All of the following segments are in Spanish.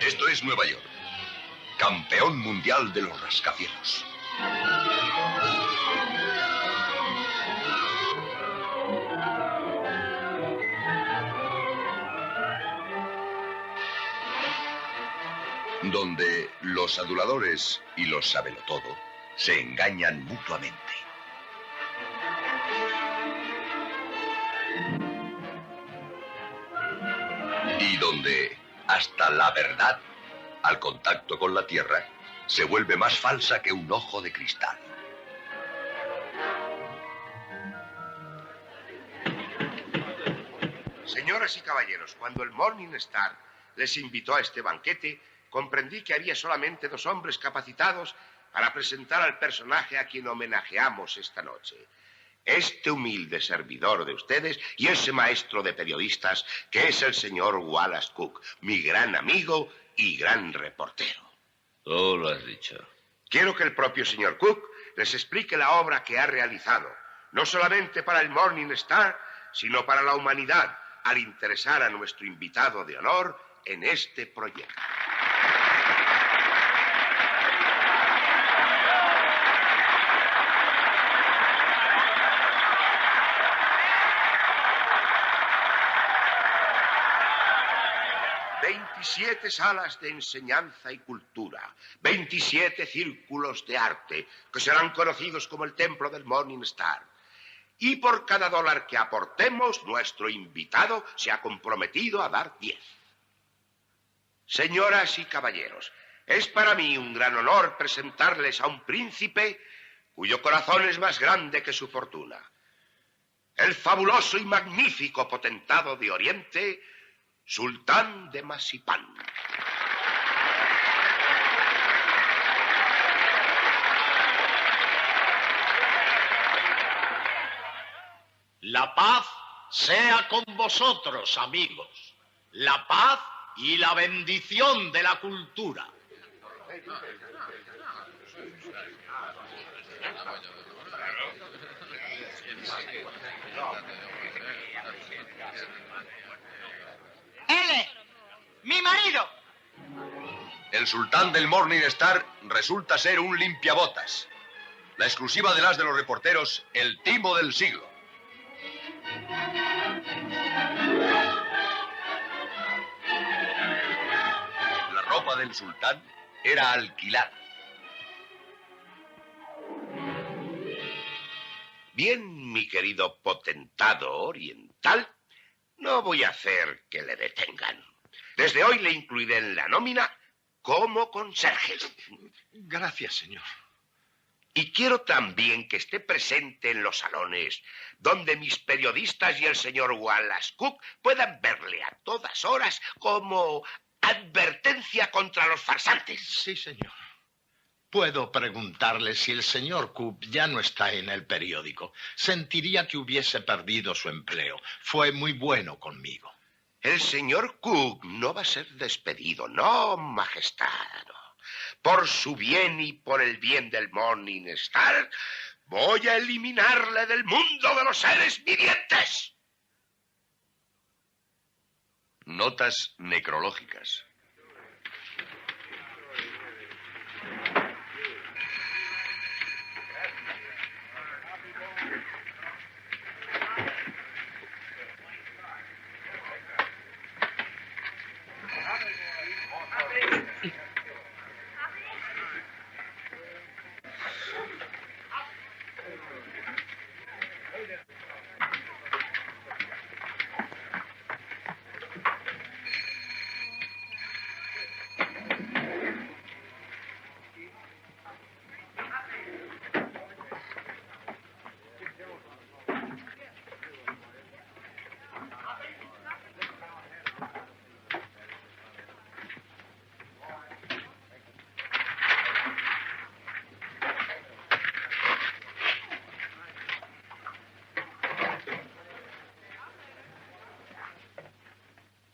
Esto es Nueva York, campeón mundial de los rascacielos. Donde los aduladores y los sabelotodo se engañan mutuamente. Y donde hasta la verdad, al contacto con la tierra, se vuelve más falsa que un ojo de cristal. Señoras y caballeros, cuando el Morning Star les invitó a este banquete, comprendí que había solamente 2 hombres capacitados para presentar al personaje a quien homenajeamos esta noche. Este humilde servidor de ustedes y ese maestro de periodistas que es el señor Wallace Cook, mi gran amigo y gran reportero. Tú lo has dicho. Quiero que el propio señor Cook les explique la obra que ha realizado, no solamente para el Morning Star, sino para la humanidad, al interesar a nuestro invitado de honor en este proyecto. ...27 salas de enseñanza y cultura, 27 círculos de arte, que serán conocidos como el Templo del Morning Star. Y por cada $1 que aportemos, nuestro invitado se ha comprometido a dar 10. Señoras y caballeros, es para mí un gran honor presentarles a un príncipe cuyo corazón es más grande que su fortuna. El fabuloso y magnífico potentado de Oriente, Sultán de Masipán. La paz sea con vosotros, amigos. La paz y la bendición de la cultura. ¡Él! ¡Mi marido! El sultán del Morning Star resulta ser un limpiabotas. La exclusiva del as de los reporteros, el timo del siglo. La ropa del sultán era alquilada. Bien, mi querido potentado oriental, no voy a hacer que le detengan. Desde hoy le incluiré en la nómina como conserje. Gracias, señor. Y quiero también que esté presente en los salones donde mis periodistas y el señor Wallace Cook puedan verle a todas horas como advertencia contra los farsantes. Sí, señor. Puedo preguntarle si el señor Cook ya no está en el periódico. Sentiría que hubiese perdido su empleo. Fue muy bueno conmigo. El señor Cook no va a ser despedido, no, majestad. Por su bien y por el bien del Morning Star, voy a eliminarle del mundo de los seres vivientes. Notas necrológicas.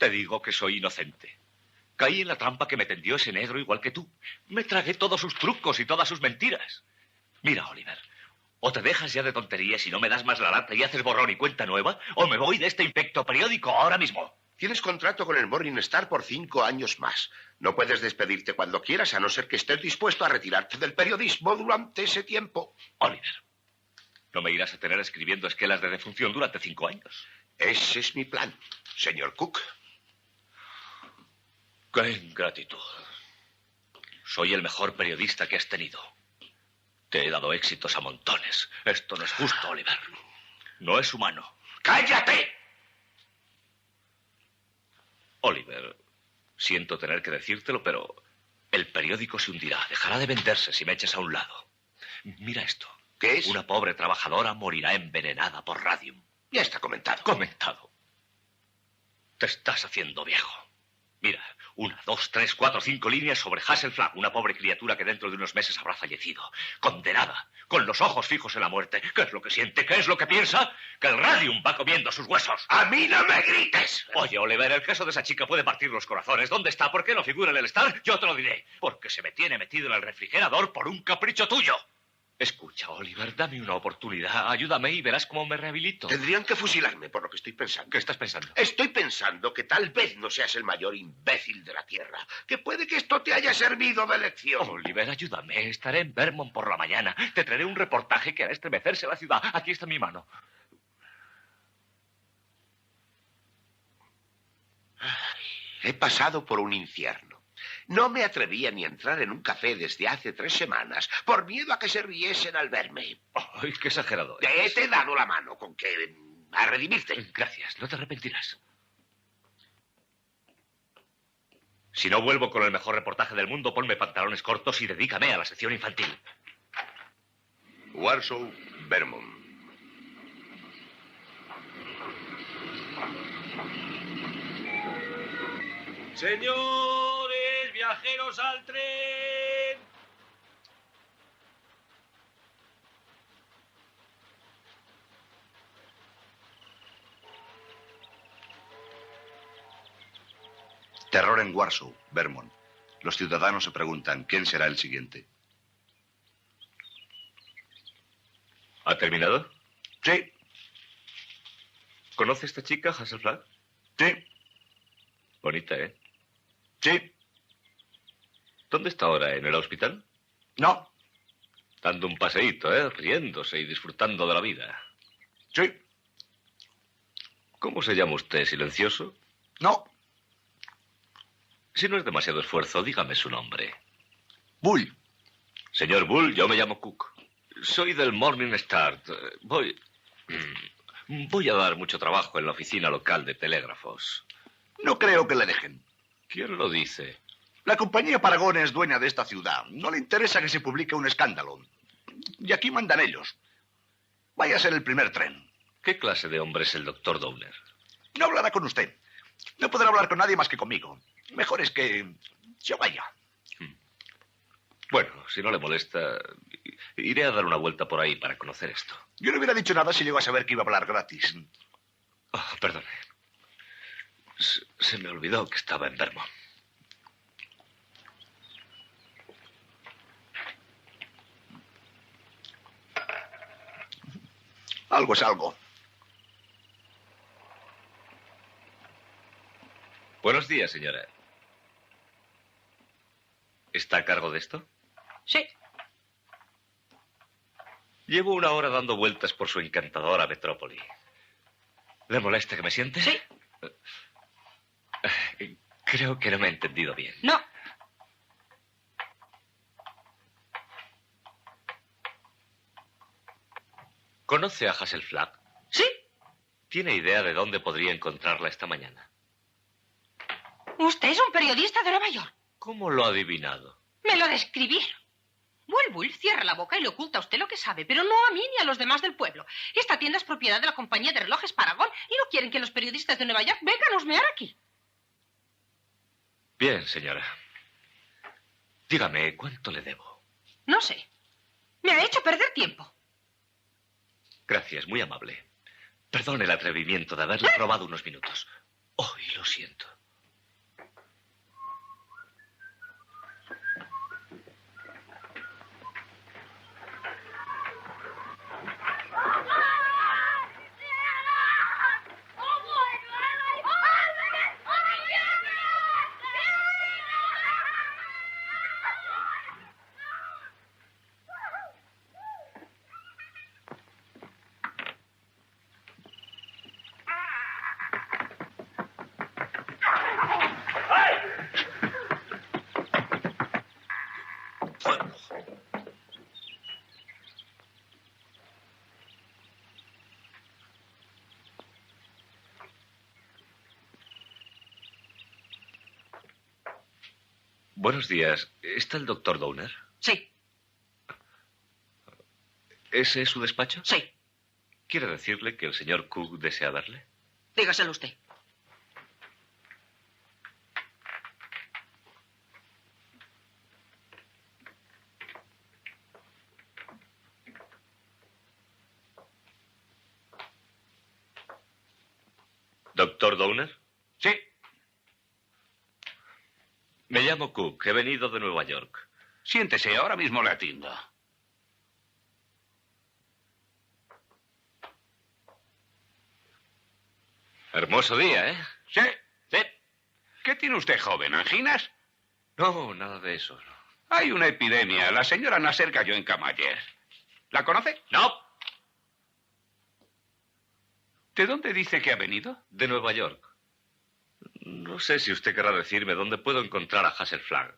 Te digo que soy inocente. Caí en la trampa que me tendió ese negro igual que tú. Me tragué todos sus trucos y todas sus mentiras. Mira, Oliver, o te dejas ya de tonterías y no me das más la lata y haces borrón y cuenta nueva, o me voy de este infecto periódico ahora mismo. Tienes contrato con el Morning Star por 5 años más. No puedes despedirte cuando quieras, a no ser que estés dispuesto a retirarte del periodismo durante ese tiempo. Oliver, no me irás a tener escribiendo esquelas de defunción durante 5 años. Ese es mi plan, señor Cook. ¡Qué ingratitud! Soy el mejor periodista que has tenido. Te he dado éxitos a montones. Esto no es justo, Oliver. No es humano. ¡Cállate! Oliver, siento tener que decírtelo, pero el periódico se hundirá. Dejará de venderse si me echas a un lado. Mira esto. ¿Qué es? Una pobre trabajadora morirá envenenada por radium. Ya está comentado. Comentado. Te estás haciendo viejo. Mira, 1, 2, 3, 4, 5 líneas sobre Hasselflag, una pobre criatura que dentro de unos meses habrá fallecido. Condenada, con los ojos fijos en la muerte. ¿Qué es lo que siente? ¿Qué es lo que piensa? Que el radium va comiendo sus huesos. ¡A mí no me grites! Oye, Oliver, el caso de esa chica puede partir los corazones. ¿Dónde está? ¿Por qué no figura en el Star? Yo te lo diré. Porque se me tiene metido en el refrigerador por un capricho tuyo. Escucha, Oliver, dame una oportunidad. Ayúdame y verás cómo me rehabilito. Tendrían que fusilarme por lo que estoy pensando. ¿Qué estás pensando? Estoy pensando que tal vez no seas el mayor imbécil de la Tierra. Que puede que esto te haya servido de lección. Oliver, ayúdame. Estaré en Vermont por la mañana. Te traeré un reportaje que hará estremecerse la ciudad. Aquí está mi mano. He pasado por un infierno. No me atrevía ni a entrar en un café desde hace 3 semanas, por miedo a que se riesen al verme. Ay, qué exagerado. Te he dado la mano, con que a redimirte. Gracias, no te arrepentirás. Si no vuelvo con el mejor reportaje del mundo, ponme pantalones cortos y dedícame a la sección infantil. Warsaw, Vermont. Señores, viajeros al tren. Terror en Warsaw, Vermont. Los ciudadanos se preguntan quién será el siguiente. ¿Ha terminado? Sí, ¿Conoce esta chica, Hasselflag? sí, Bonita, ¿eh? sí. ¿Dónde está ahora? ¿En el hospital? No, Dando un paseíto, ¿eh? Riéndose y disfrutando de la vida. sí, ¿Cómo se llama usted, silencioso? no. Si no es demasiado esfuerzo, dígame su nombre. Bull. Señor Bull, yo me llamo Cook. Soy del Morning Star. Voy a dar mucho trabajo en la oficina local de telégrafos. No creo que le dejen. ¿Quién lo dice? La compañía Paragon es dueña de esta ciudad. No le interesa que se publique un escándalo. Y aquí mandan ellos. Vaya a ser el primer tren. ¿Qué clase de hombre es el doctor Downer? No hablará con usted. No podrá hablar con nadie más que conmigo. Mejor es que se vaya. Bueno, si no le molesta, iré a dar una vuelta por ahí para conocer esto. Yo no hubiera dicho nada si llegó a saber que iba a hablar gratis. Oh, perdone. Se me olvidó que estaba en Vermont. Algo es algo. Buenos días, señora. ¿Está a cargo de esto? Sí. Llevo 1 hora dando vueltas por su encantadora metrópoli. ¿Le molesta que me siente? Sí. Creo que no me he entendido bien. No. ¿Conoce a Hasselflag? Sí. ¿Tiene idea de dónde podría encontrarla esta mañana? Usted es un periodista de Nueva York. ¿Cómo lo ha adivinado? Me lo describieron. Bull cierra la boca y le oculta a usted lo que sabe, pero no a mí ni a los demás del pueblo. Esta tienda es propiedad de la compañía de relojes Paragon y no quieren que los periodistas de Nueva York vengan a husmear aquí. Bien, señora. Dígame, ¿cuánto le debo? No sé. Me ha hecho perder tiempo. Gracias, muy amable. Perdone el atrevimiento de haberle robado unos minutos. Oh, y lo siento. Buenos días. ¿Está el doctor Downer? Sí, ¿Ese es su despacho? sí. ¿Quiere decirle que el señor Cook desea verle? Dígaselo usted. ¿Doctor Downer? Sí. Me llamo Cook. He venido de Nueva York. Siéntese, ahora mismo le atiendo. Hermoso día, ¿eh? Sí. Sí. ¿Qué tiene usted, joven? ¿Anginas? No, nada de eso. No. Hay una epidemia. La señora Nasser cayó en cama ayer. ¿La conoce? No. ¿De dónde dice que ha venido? De Nueva York. No sé si usted querrá decirme dónde puedo encontrar a Hasselflag.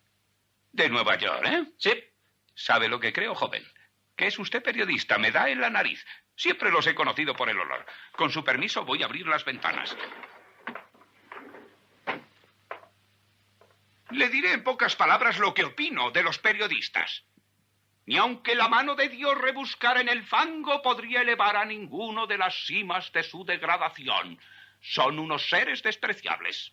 De Nueva York, ¿eh? Sí. ¿Sabe lo que creo, joven? Que es usted periodista. Me da en la nariz. Siempre los he conocido por el olor. Con su permiso voy a abrir las ventanas. Le diré en pocas palabras lo que opino de los periodistas. Ni aunque la mano de Dios rebuscara en el fango, podría elevar a ninguno de las cimas de su degradación. Son unos seres despreciables.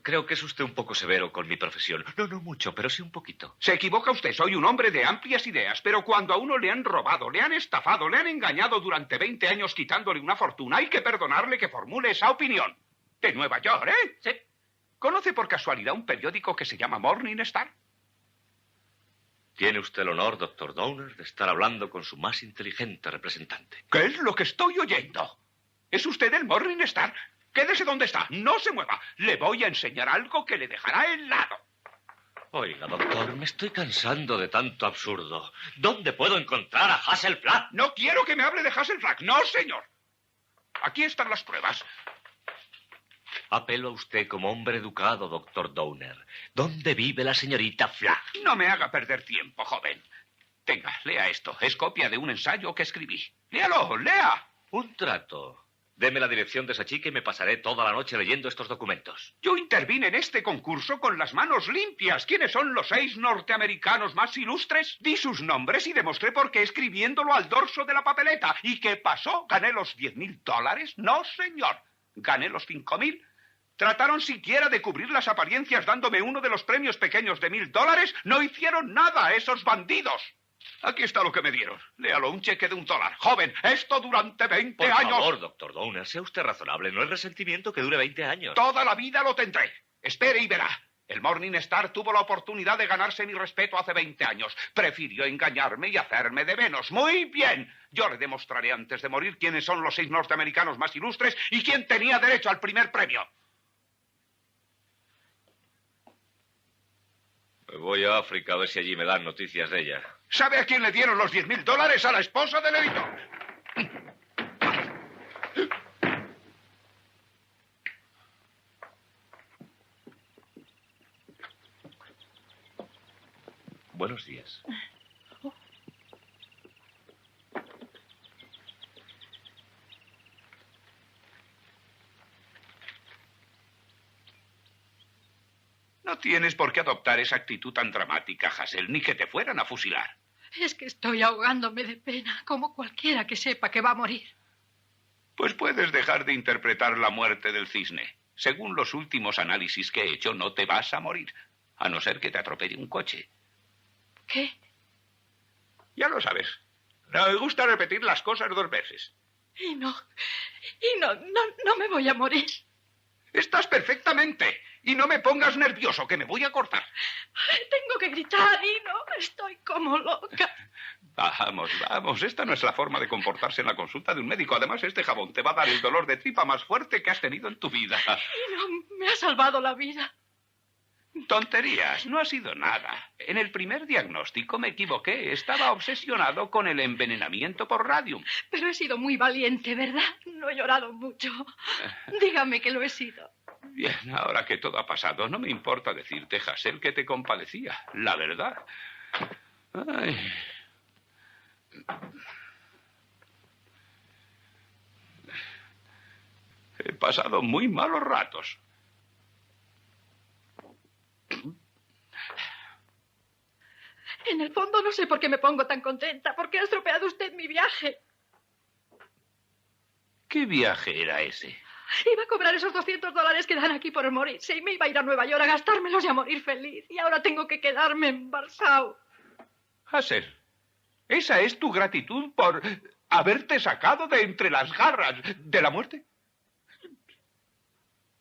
Creo que es usted un poco severo con mi profesión. No mucho, pero sí un poquito. Se equivoca usted, soy un hombre de amplias ideas, pero cuando a uno le han robado, le han estafado, le han engañado durante 20 años quitándole una fortuna, hay que perdonarle que formule esa opinión. De Nueva York, ¿eh? Sí. ¿Conoce por casualidad un periódico que se llama Morning Star? Tiene usted el honor, doctor Downer, de estar hablando con su más inteligente representante. ¿Qué es lo que estoy oyendo? ¿Es usted el Morning Star? Quédese donde está, no se mueva. Le voy a enseñar algo que le dejará helado. Oiga, doctor, me estoy cansando de tanto absurdo. ¿Dónde puedo encontrar a Hasselflag? No quiero que me hable de Hasselflag, no, señor. Aquí están las pruebas. Apelo a usted como hombre educado, doctor Downer. ¿Dónde vive la señorita Flagg? No me haga perder tiempo, joven. Tenga, lea esto. Es copia de un ensayo que escribí. Léalo, lea. Un trato. Deme la dirección de esa chica y me pasaré toda la noche leyendo estos documentos. Yo intervine en este concurso con las manos limpias. ¿Quiénes son los 6 norteamericanos más ilustres? Di sus nombres y demostré por qué escribiéndolo al dorso de la papeleta. ¿Y qué pasó? ¿Gané los $10,000? No, señor. Gané los 5,000. ¿Trataron siquiera de cubrir las apariencias dándome uno de los premios pequeños de $1,000? No hicieron nada, esos bandidos. Aquí está lo que me dieron. Léalo, un cheque de $1. Joven, esto durante 20 Por años. Por favor, doctor Downer, sea usted razonable. No es resentimiento que dure 20 años. Toda la vida lo tendré. Espere y verá. El Morning Star tuvo la oportunidad de ganarse mi respeto hace 20 años. Prefirió engañarme y hacerme de menos. Muy bien. Yo le demostraré antes de morir quiénes son los 6 norteamericanos más ilustres y quién tenía derecho al primer premio. Me voy a África a ver si allí me dan noticias de ella. ¿Sabe a quién le dieron los $10,000? A la esposa del editor. Buenos días. No tienes por qué adoptar esa actitud tan dramática, Hassel, ni que te fueran a fusilar. Es que estoy ahogándome de pena, como cualquiera que sepa que va a morir. Pues puedes dejar de interpretar la muerte del cisne. Según los últimos análisis que he hecho, no te vas a morir, a no ser que te atropelle un coche. ¿Qué? Ya lo sabes. Me gusta repetir las cosas 2 veces. Y no me voy a morir. Estás perfectamente. Y no me pongas nervioso, que me voy a cortar. Tengo que gritar y no, estoy como loca. Vamos, esta no es la forma de comportarse en la consulta de un médico. Además, este jabón te va a dar el dolor de tripa más fuerte que has tenido en tu vida. Y no, me ha salvado la vida. Tonterías, no ha sido nada. En el primer diagnóstico me equivoqué. Estaba obsesionado con el envenenamiento por radium. Pero he sido muy valiente, ¿verdad? No he llorado mucho. Dígame que lo he sido. Bien, ahora que todo ha pasado, no me importa decirte, Hassel, que te compadecía. La verdad. Ay. He pasado muy malos ratos. En el fondo no sé por qué me pongo tan contenta, porque ha estropeado usted mi viaje. ¿Qué viaje era ese? Iba a cobrar esos $200 que dan aquí por morirse y me iba a ir a Nueva York a gastármelos y a morir feliz. Y ahora tengo que quedarme en Warsaw. Hassel, ¿esa es tu gratitud por haberte sacado de entre las garras de la muerte?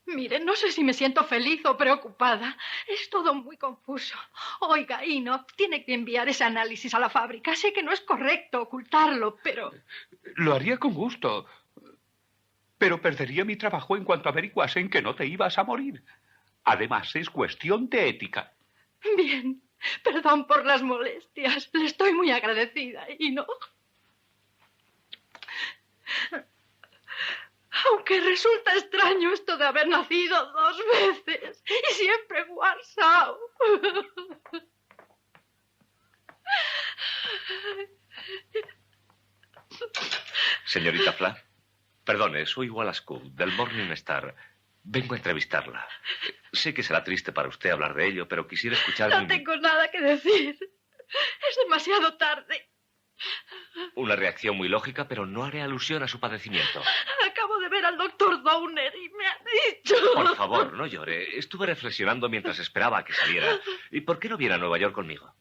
Mire, no sé si me siento feliz o preocupada. Es todo muy confuso. Oiga, Ino, tiene que enviar ese análisis a la fábrica. Sé que no es correcto ocultarlo, pero... Lo haría con gusto. Pero perdería mi trabajo en cuanto averiguasen que no te ibas a morir. Además, es cuestión de ética. Bien, perdón por las molestias. Le estoy muy agradecida, Ino. Aunque resulta extraño esto de haber nacido 2 veces y siempre en Warsaw. Señorita Flack, perdone, soy Wallace Cook, del Morning Star. Vengo a entrevistarla. Sé que será triste para usted hablar de ello, pero quisiera escuchar... No tengo nada que decir. Es demasiado tarde. Una reacción muy lógica, pero no haré alusión a su padecimiento. Acabo de ver al doctor Downer y me ha dicho... Por favor, no llore. Estuve reflexionando mientras esperaba a que saliera. ¿Y por qué no viene a Nueva York conmigo?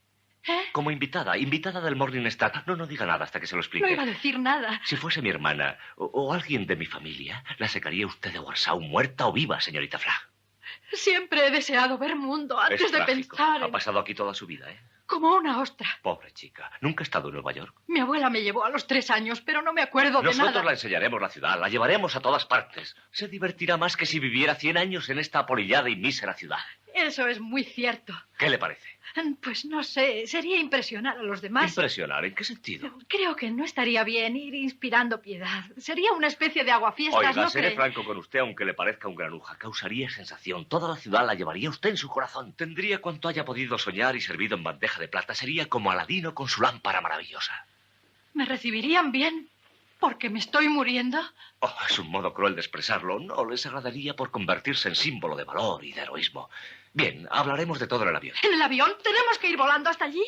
¿Eh? Como invitada del Morning Star. No diga nada hasta que se lo explique. No iba a decir nada. Si fuese mi hermana o alguien de mi familia, la sacaría usted de Warsaw, muerta o viva, señorita Flack. Siempre he deseado ver mundo antes Es de trágico. pensar Ha en... pasado aquí toda su vida, ¿eh? Como una ostra. Pobre chica. Nunca ha estado en Nueva York. Mi abuela me llevó a los 3 años, pero no me acuerdo de Nosotros nada. la enseñaremos la ciudad, la llevaremos a todas partes. Se divertirá más que si viviera 100 años en esta apolillada y mísera ciudad. Eso es muy cierto. ¿Qué le parece? Pues no sé, sería impresionar a los demás. ¿Impresionar? ¿En qué sentido? Creo que no estaría bien ir inspirando piedad. Sería una especie de aguafiestas, Oiga, ¿no seré cree? franco con usted, aunque le parezca un granuja. Causaría sensación. Toda la ciudad la llevaría usted en su corazón. Tendría cuanto haya podido soñar y servido en bandeja de plata. Sería como Aladino con su lámpara maravillosa. ¿Me recibirían bien? ¿Porque me estoy muriendo? Oh, es un modo cruel de expresarlo. No les agradaría por convertirse en símbolo de valor y de heroísmo. Bien, hablaremos de todo en el avión. ¿En el avión? ¿Tenemos que ir volando hasta allí?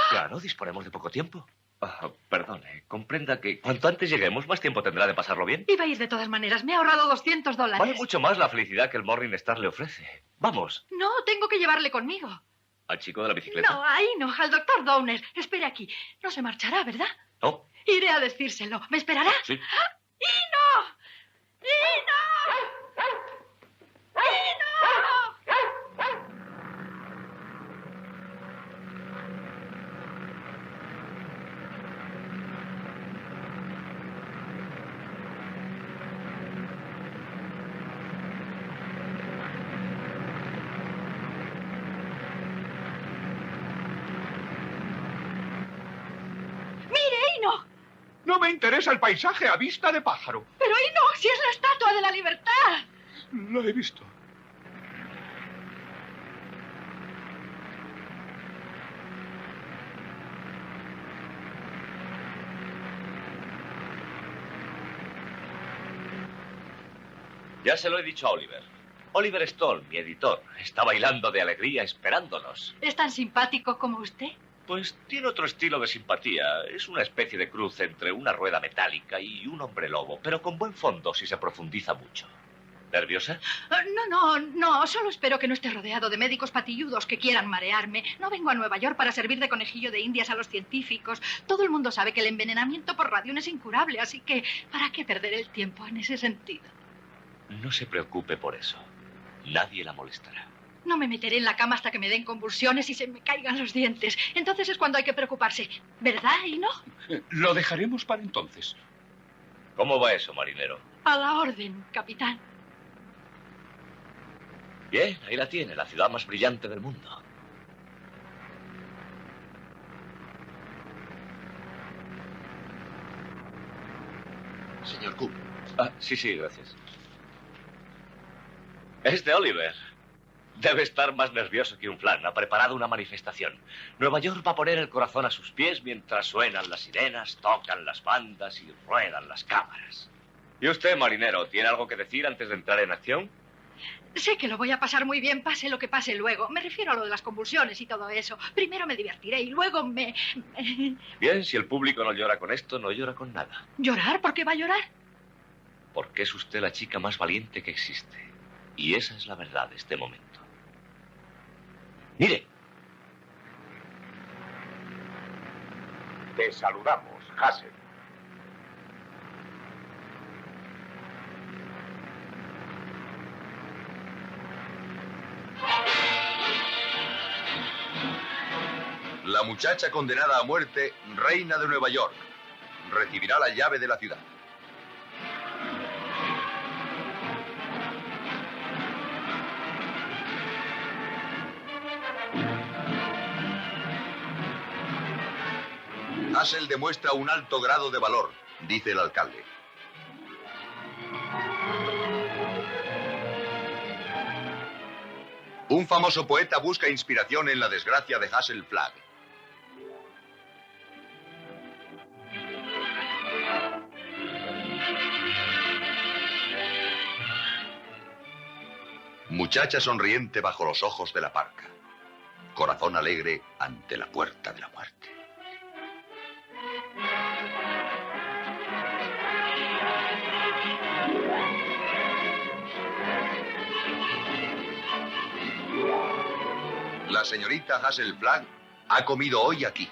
Claro, disponemos de poco tiempo. Perdone, comprenda que cuanto antes lleguemos, más tiempo tendrá de pasarlo bien. Iba a ir de todas maneras. Me he ahorrado $200. Vale mucho más la felicidad que el Morning Star le ofrece. Vamos. No, tengo que llevarle conmigo. ¿Al chico de la bicicleta? No, ahí no, al doctor Downer. Espere aquí. No se marchará, ¿verdad? No. Iré a decírselo. ¿Me esperará? Sí. ¡Ino! ¡Ino! ¡Ino! No me interesa el paisaje a vista de pájaro. Pero Ino, si es la Estatua de la Libertad. Lo he visto. Ya se lo he dicho a Oliver. Oliver Stoll, mi editor, está bailando de alegría esperándonos. ¿Es tan simpático como usted? Pues tiene otro estilo de simpatía. Es una especie de cruz entre una rueda metálica y un hombre lobo, pero con buen fondo si se profundiza mucho. ¿Nerviosa? No. Solo espero que no esté rodeado de médicos patilludos que quieran marearme. No vengo a Nueva York para servir de conejillo de indias a los científicos. Todo el mundo sabe que el envenenamiento por radión es incurable, así que ¿para qué perder el tiempo en ese sentido? No se preocupe por eso. Nadie la molestará. No me meteré en la cama hasta que me den convulsiones y se me caigan los dientes. Entonces es cuando hay que preocuparse. ¿Verdad, Ino? Lo dejaremos para entonces. ¿Cómo va eso, marinero? A la orden, capitán. Bien, ahí la tiene, la ciudad más brillante del mundo. Señor Cook. Sí, gracias. Es de Oliver. Debe estar más nervioso que un flan. Ha preparado una manifestación. Nueva York va a poner el corazón a sus pies mientras suenan las sirenas, tocan las bandas y ruedan las cámaras. ¿Y usted, marinero, tiene algo que decir antes de entrar en acción? Sé que lo voy a pasar muy bien, pase lo que pase luego. Me refiero a lo de las convulsiones y todo eso. Primero me divertiré y luego me... Bien, si el público no llora con esto, no llora con nada. ¿Llorar? ¿Por qué va a llorar? Porque es usted la chica más valiente que existe. Y esa es la verdad de este momento. Mire. Te saludamos, Hassel. La muchacha condenada a muerte, reina de Nueva York, recibirá la llave de la ciudad. Hassel demuestra un alto grado de valor, dice el alcalde. Un famoso poeta busca inspiración en la desgracia de Hassel Flagg. Muchacha sonriente bajo los ojos de la parca. Corazón alegre ante la puerta de la muerte. La señorita Hassel Flagg ha comido hoy aquí.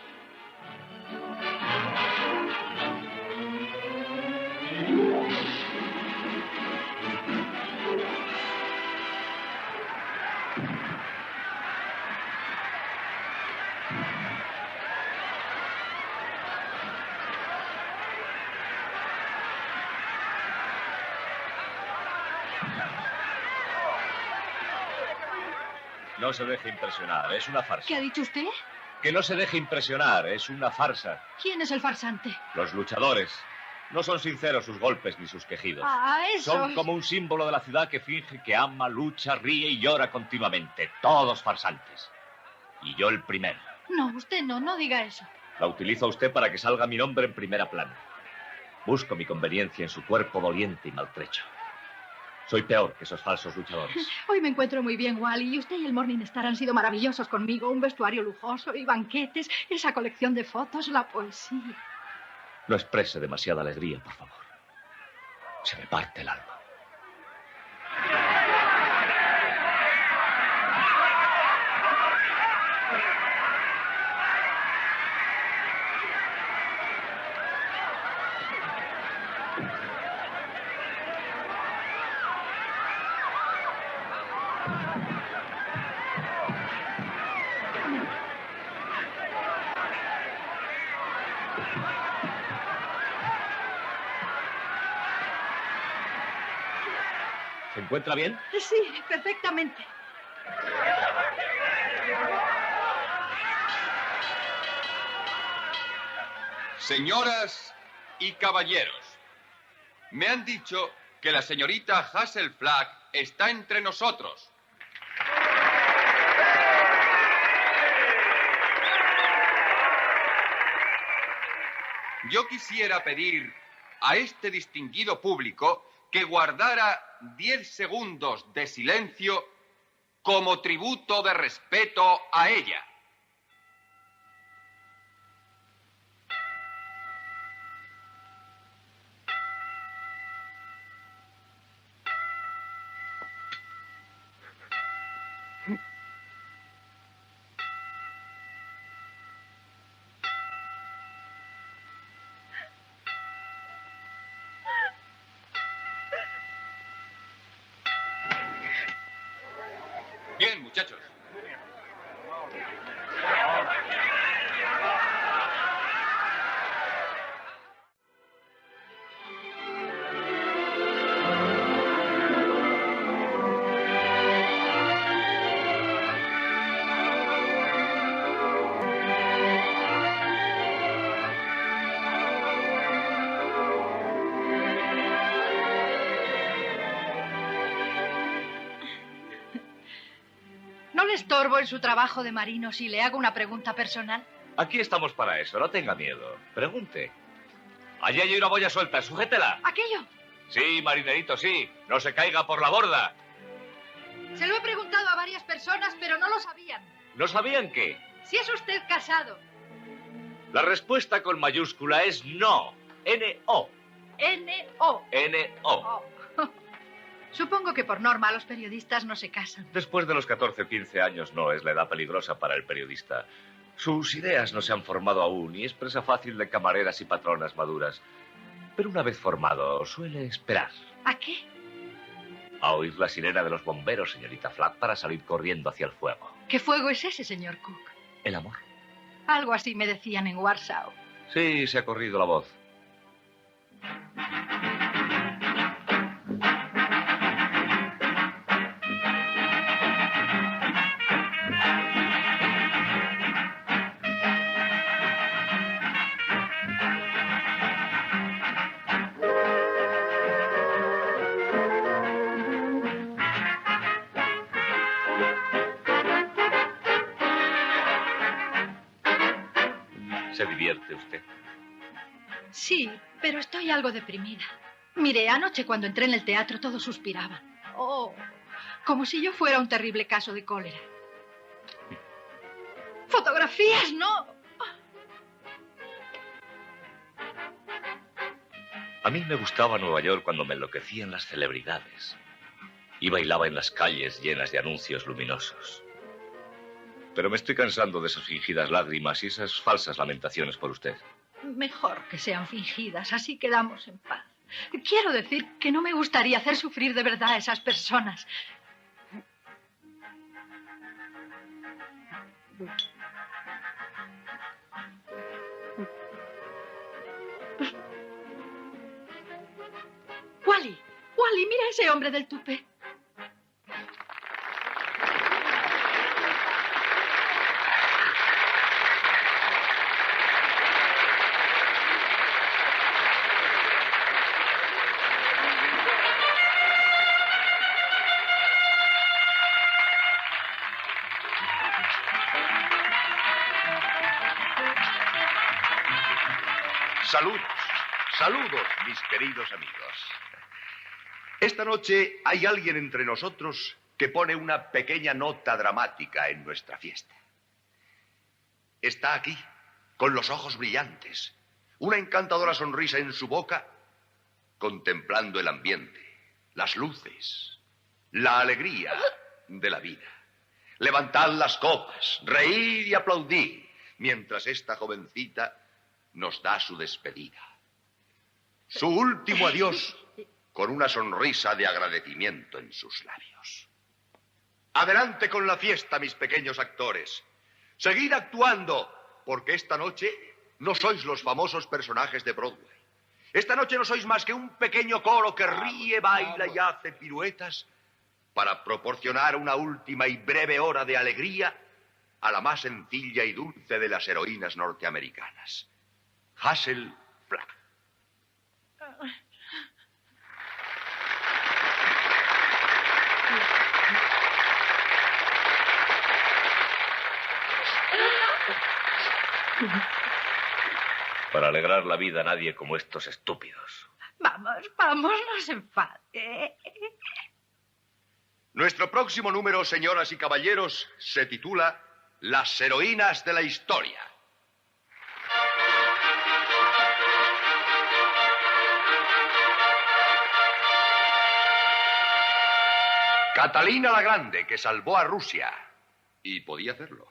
No se deje impresionar, es una farsa. ¿Qué ha dicho usted? Que no se deje impresionar, es una farsa. ¿Quién es el farsante? Los luchadores. No son sinceros sus golpes ni sus quejidos. Ah, eso. Son como un símbolo de la ciudad que finge que ama, lucha, ríe y llora continuamente. Todos farsantes. Y yo el primero. No, usted no diga eso. La utilizo a usted para que salga mi nombre en primera plana. Busco mi conveniencia en su cuerpo doliente y maltrecho. Soy peor que esos falsos luchadores. Hoy me encuentro muy bien, Wally. Y usted y el Morning Star han sido maravillosos conmigo. Un vestuario lujoso y banquetes, esa colección de fotos, la poesía. No exprese demasiada alegría, por favor. Se me parte el alma. ¿Se encuentra bien? Sí, perfectamente. Señoras y caballeros, me han dicho que la señorita Hassel Flagg está entre nosotros. Yo quisiera pedir a este distinguido público que guardara 10 segundos de silencio como tributo de respeto a ella. Bien, muchachos. ¿No le estorbo en su trabajo de marino si le hago una pregunta personal? Aquí estamos para eso, no tenga miedo. Pregunte. Allí hay una boya suelta, sujétela. ¿Aquello? Sí, marinerito, sí. No se caiga por la borda. Se lo he preguntado a varias personas, pero no lo sabían. ¿No sabían qué? Si es usted casado. La respuesta con mayúscula es no. N-O. N-O. N-O. Oh. Supongo que por norma los periodistas no se casan. Después de los 14 o 15 años no es la edad peligrosa para el periodista. Sus ideas no se han formado aún y es presa fácil de camareras y patronas maduras. Pero una vez formado, suele esperar. ¿A qué? A oír la sirena de los bomberos, señorita Flack, para salir corriendo hacia el fuego. ¿Qué fuego es ese, señor Cook? El amor. Algo así me decían en Warsaw. Sí, se ha corrido la voz. ¿Se divierte usted? Sí, pero estoy algo deprimida. Mire, anoche cuando entré en el teatro todos suspiraban. Oh, como si yo fuera un terrible caso de cólera. ¡Fotografías, no! A mí me gustaba Nueva York cuando me enloquecían las celebridades y bailaba en las calles llenas de anuncios luminosos. Pero me estoy cansando de esas fingidas lágrimas y esas falsas lamentaciones por usted. Mejor que sean fingidas, así quedamos en paz. Quiero decir que no me gustaría hacer sufrir de verdad a esas personas. Wally, mira a ese hombre del tupé. Saludos, mis queridos amigos. Esta noche hay alguien entre nosotros que pone una pequeña nota dramática en nuestra fiesta. Está aquí, con los ojos brillantes, una encantadora sonrisa en su boca, contemplando el ambiente, las luces, la alegría de la vida. Levantad las copas, reír y aplaudir, mientras esta jovencita nos da su despedida. Su último adiós con una sonrisa de agradecimiento en sus labios. Adelante con la fiesta, mis pequeños actores. Seguid actuando, porque esta noche no sois los famosos personajes de Broadway. Esta noche no sois más que un pequeño coro que ríe, baila y hace piruetas para proporcionar una última y breve hora de alegría a la más sencilla y dulce de las heroínas norteamericanas, Hazel Flagg. Para alegrar la vida a nadie como estos estúpidos. Vamos, no se enfade. Nuestro próximo número, señoras y caballeros, se titula Las heroínas de la historia. Catalina la Grande, que salvó a Rusia. Y podía hacerlo.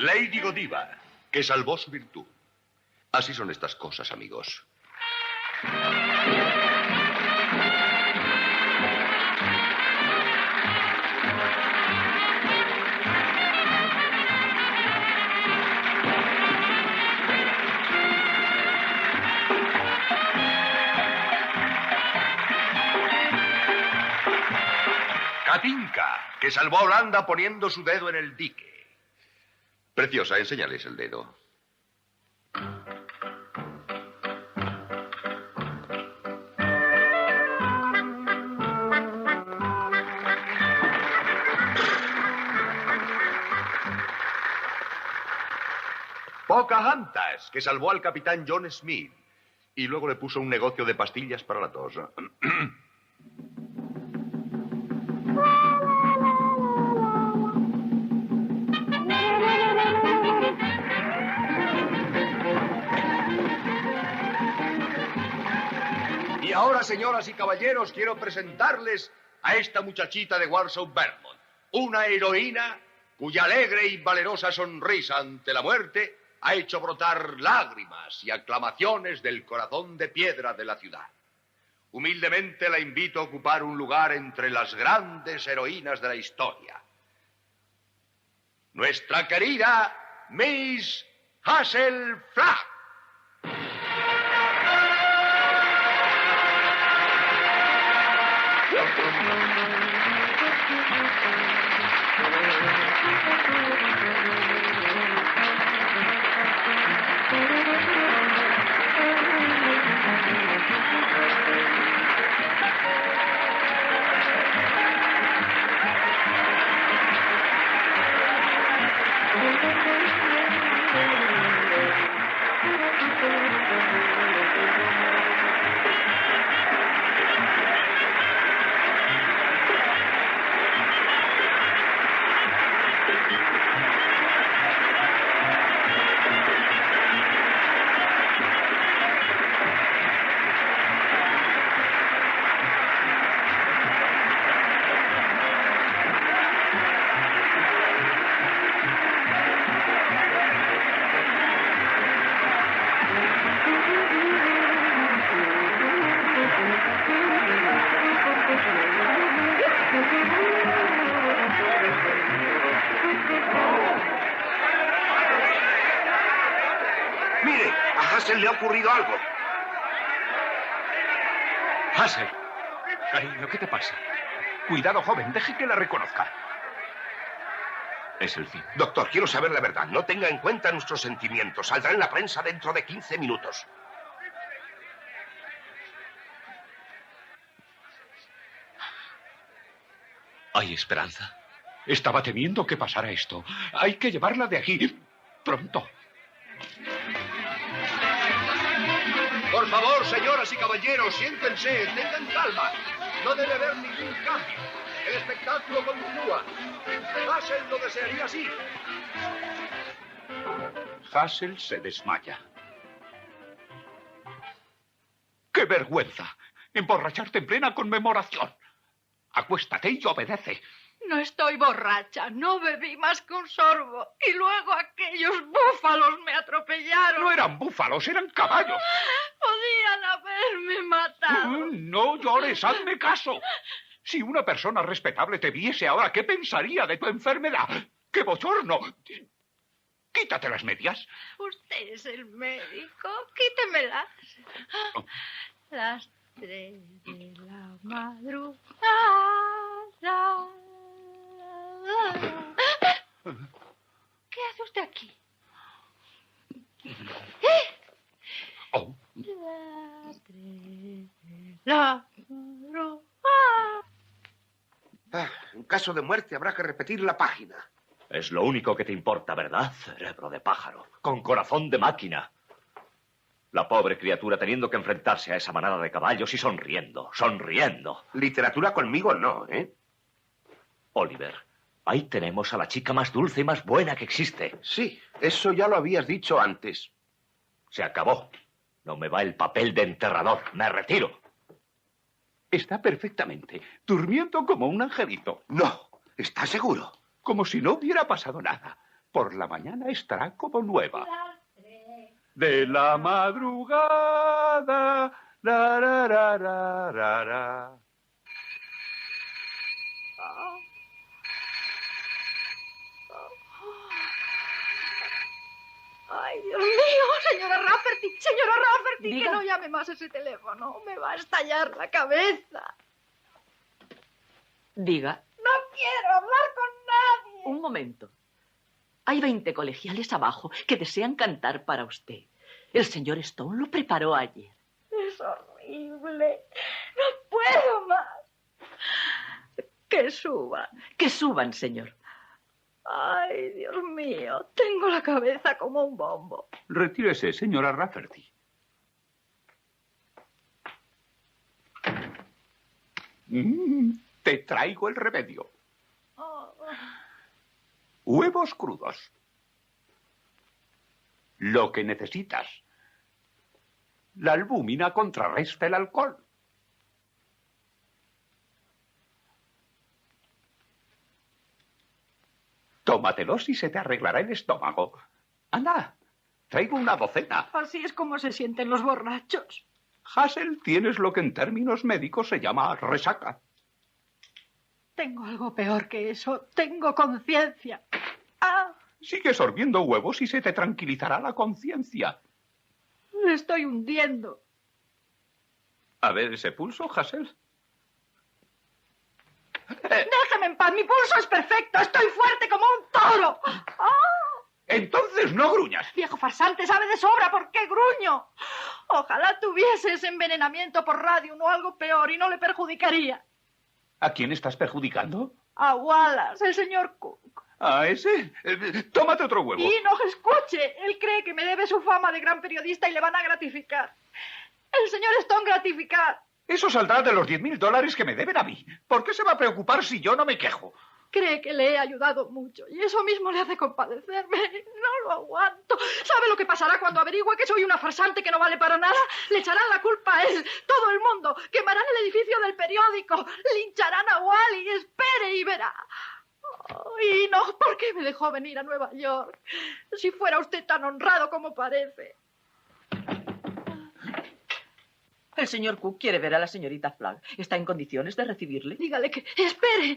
Lady Godiva, que salvó su virtud. Así son estas cosas, amigos. Katinka, que salvó a Holanda poniendo su dedo en el dique. Preciosa, enséñales el dedo. Pocahontas, que salvó al capitán John Smith y luego le puso un negocio de pastillas para la tos. Y ahora, señoras y caballeros, quiero presentarles a esta muchachita de Warsaw, Vermont, una heroína cuya alegre y valerosa sonrisa ante la muerte ha hecho brotar lágrimas y aclamaciones del corazón de piedra de la ciudad. Humildemente la invito a ocupar un lugar entre las grandes heroínas de la historia. Nuestra querida Miss Hazel Flagg. Mire, a Hazel le ha ocurrido algo. Hazel. Cariño, ¿qué te pasa? Cuidado, joven, deje que la reconozca. Es el fin. Doctor, quiero saber la verdad. No tenga en cuenta nuestros sentimientos. Saldrá en la prensa dentro de 15 minutos. ¿Hay esperanza? Estaba temiendo que pasara esto. Hay que llevarla de aquí. Pronto. Por favor, señoras y caballeros, siéntense, tengan calma. No debe haber ningún cambio. El espectáculo continúa. Hazel lo desearía así. Hazel se desmaya. ¡Qué vergüenza! Emborracharte en plena conmemoración. Acuéstate y obedece. No estoy borracha, no bebí más que un sorbo. Y luego aquellos búfalos me atropellaron. No eran búfalos, eran caballos. Podían haberme matado. No llores, hazme caso. Si una persona respetable te viese ahora, ¿qué pensaría de tu enfermedad? ¡Qué bochorno! Quítate las medias. Usted es el médico, quítemelas. Las 3 de la madrugada. ¿Qué hace usted aquí? Oh. Las 3 de la madrugada. En caso de muerte habrá que repetir la página. Es lo único que te importa, ¿verdad? Cerebro de pájaro, con corazón de máquina. La pobre criatura teniendo que enfrentarse a esa manada de caballos y sonriendo, sonriendo. Literatura conmigo no, ¿eh? Oliver, ahí tenemos a la chica más dulce y más buena que existe. Sí, eso ya lo habías dicho antes. Se acabó. No me va el papel de enterrador. Me retiro. Está perfectamente, durmiendo como un angelito. No, ¿estás seguro? Como si no hubiera pasado nada. Por la mañana estará como nueva. De la madrugada. La, ra, ra, ra, ra, ra. Ay, Dios mío, señora Rafferty, Diga. que no llame más ese teléfono. Me va a estallar la cabeza. Diga, No quiero hablar con nadie. un momento. Hay 20 colegiales abajo que desean cantar para usted. El señor Stone lo preparó ayer. Es horrible. No puedo más. Que suban, señor. Ay, Dios mío, tengo la cabeza como un bombo. Retírese, señora Rafferty. Te traigo el remedio. Huevos crudos. Lo que necesitas. La albúmina contrarresta el alcohol. Tómatelos y se te arreglará el estómago. Anda, traigo una docena. Así es como se sienten los borrachos. Hassel, tienes lo que en términos médicos se llama resaca. Tengo algo peor que eso. Tengo conciencia. ¡Ah! Sigue sorbiendo huevos y se te tranquilizará la conciencia. Me estoy hundiendo. A ver ese pulso, Hassel. Déjame en paz. Mi pulso es perfecto. Estoy fuerte como un toro. ¡Ah! Entonces no gruñas. Viejo farsante, sabe de sobra por qué gruño. Ojalá tuviese ese envenenamiento por radium o algo peor y no le perjudicaría. ¿A quién estás perjudicando? A Wallace, el señor Cook. ¿A ese? Tómate otro huevo. Y no escuche. Él cree que me debe su fama de gran periodista y le van a gratificar. El señor Stone gratificar. Eso saldrá de los $10,000 que me deben a mí. ¿Por qué se va a preocupar si yo no me quejo? Cree que le he ayudado mucho y eso mismo le hace compadecerme. No lo aguanto. ¿Sabe lo que pasará cuando averigüe que soy una farsante que no vale para nada? Le echarán la culpa a él, todo el mundo. Quemarán el edificio del periódico. Lincharán a Wally. Espere y verá. Y no, ¿por qué me dejó venir a Nueva York? Si fuera usted tan honrado como parece. El señor Cook quiere ver a la señorita Flagg. ¿Está en condiciones de recibirle? Dígale que... Espere.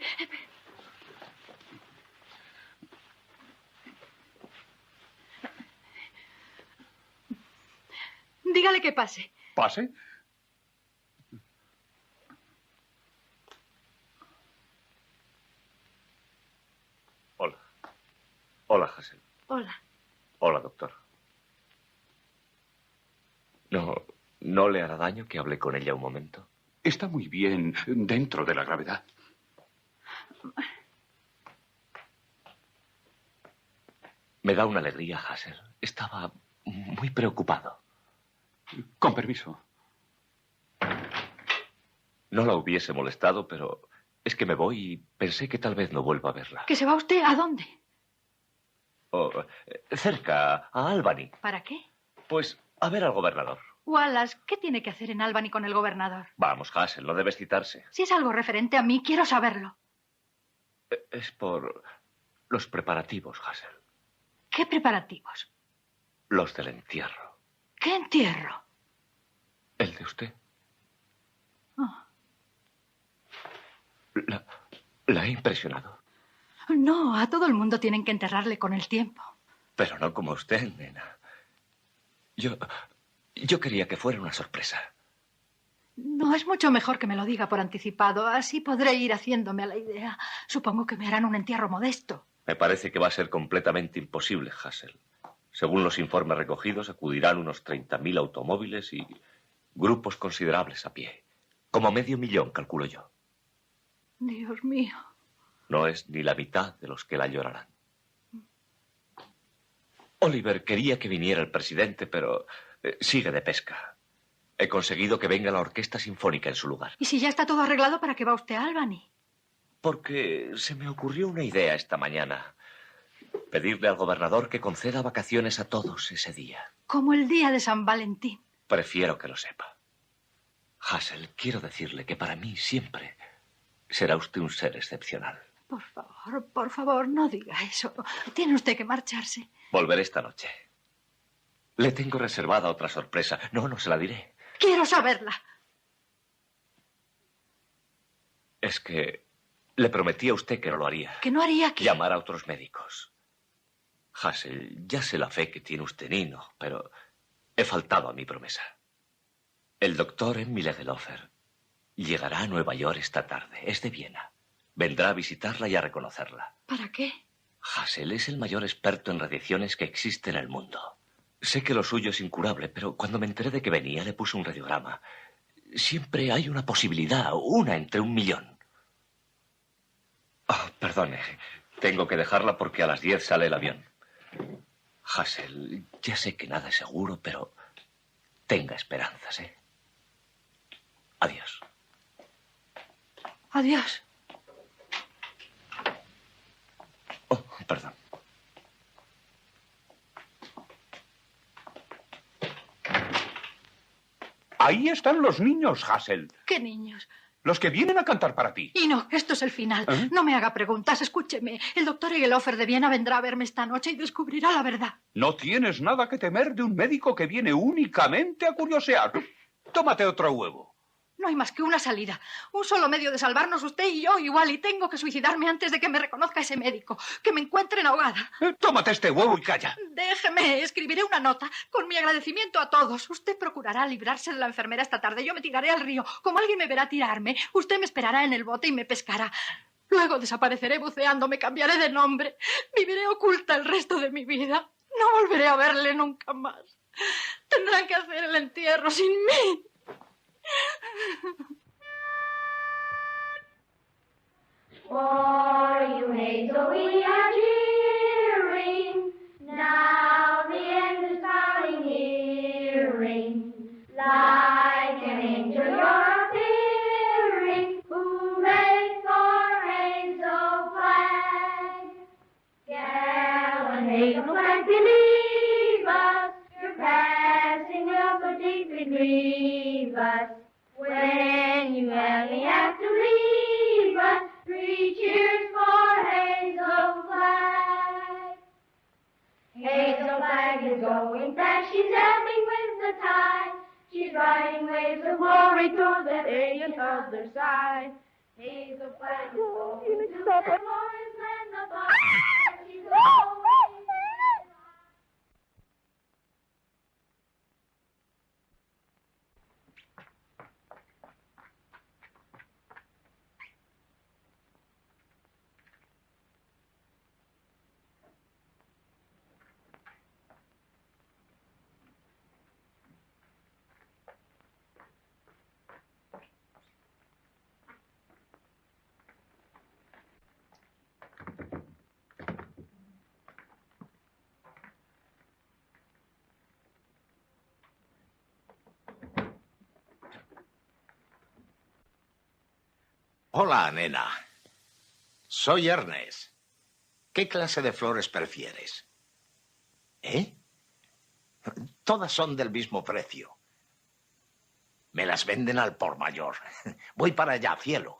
Dígale que pase. ¿Pase? Hola. Hola, Hassel. Hola. Hola, doctor. ¿No le hará daño que hable con ella un momento? Está muy bien dentro de la gravedad. Me da una alegría, Hassel. Estaba muy preocupado. Con permiso. No la hubiese molestado, pero es que me voy y pensé que tal vez no vuelva a verla. ¿Que se va usted? ¿A dónde? Cerca, a Albany. ¿Para qué? Pues a ver al gobernador. Wallace, ¿qué tiene que hacer en Albany con el gobernador? Vamos, Hassel, no debes citarse. Si es algo referente a mí, quiero saberlo. Es por los preparativos, Hassel. ¿Qué preparativos? Los del entierro. ¿Qué entierro? El de usted. Oh. ¿La he impresionado? No, a todo el mundo tienen que enterrarle con el tiempo. Pero no como usted, nena. Yo quería que fuera una sorpresa. No, es mucho mejor que me lo diga por anticipado. Así podré ir haciéndome a la idea. Supongo que me harán un entierro modesto. Me parece que va a ser completamente imposible, Hassel. Según los informes recogidos, acudirán unos 30.000 automóviles y grupos considerables a pie. Como 500.000, calculo yo. Dios mío. No es ni la mitad de los que la llorarán. Oliver quería que viniera el presidente, pero sigue de pesca. He conseguido que venga la orquesta sinfónica en su lugar. ¿Y si ya está todo arreglado, para qué va usted a Albany? Porque se me ocurrió una idea esta mañana. Pedirle al gobernador que conceda vacaciones a todos ese día. Como el día de San Valentín. Prefiero que lo sepa. Hassel, quiero decirle que para mí siempre será usted un ser excepcional. Por favor, no diga eso. Tiene usted que marcharse. Volveré esta noche. Le tengo reservada otra sorpresa. No se la diré. Quiero saberla. Es que le prometí a usted que no lo haría. ¿Que no haría qué? Llamar a otros médicos. Hassel, ya sé la fe que tiene usted, Nino, pero he faltado a mi promesa. El doctor Emile Legelofer llegará a Nueva York esta tarde. Es de Viena. Vendrá a visitarla y a reconocerla. ¿Para qué? Hassel es el mayor experto en radiaciones que existe en el mundo. Sé que lo suyo es incurable, pero cuando me enteré de que venía le puse un radiograma. Siempre hay una posibilidad, una entre 1.000.000. Oh, perdone. Tengo que dejarla porque a las 10 sale el avión. Hassel, ya sé que nada es seguro, pero tenga esperanzas, ¿eh? Adiós. Adiós. Oh, perdón. Ahí están los niños, Hassel. ¿Qué niños? Los que vienen a cantar para ti. Y no, esto es el final. ¿Eh? No me haga preguntas, escúcheme. El doctor Egelhofer de Viena vendrá a verme esta noche y descubrirá la verdad. No tienes nada que temer de un médico que viene únicamente a curiosear. Tómate otro huevo. No hay más que una salida. Un solo medio de salvarnos usted y yo igual. Y tengo que suicidarme antes de que me reconozca ese médico. Que me encuentren ahogada. Tómate este huevo y calla. Déjeme, escribiré una nota con mi agradecimiento a todos. Usted procurará librarse de la enfermera esta tarde. Yo me tiraré al río. Como alguien me verá tirarme, usted me esperará en el bote y me pescará. Luego desapareceré buceando, me cambiaré de nombre. Viviré oculta el resto de mi vida. No volveré a verle nunca más. Tendrán que hacer el entierro sin mí. For you Hazel, we are cheering. Now the end is drawing nearing. Like an angel you're appearing. Hooray for Hazel Flag. Gallant Hazel Flag, believe us. Your passing will so deeply grieve us. When you only have to leave us, 3 cheers for Hazel Flag. Hazel Flag is going fast, she's ebbing with the tide. She's riding waves of glory to the other side. Hazel Flag is going to the glorious land above. She's going. Hola, nena. Soy Ernest. ¿Qué clase de flores prefieres? ¿Eh? Todas son del mismo precio. Me las venden al por mayor. Voy para allá, cielo.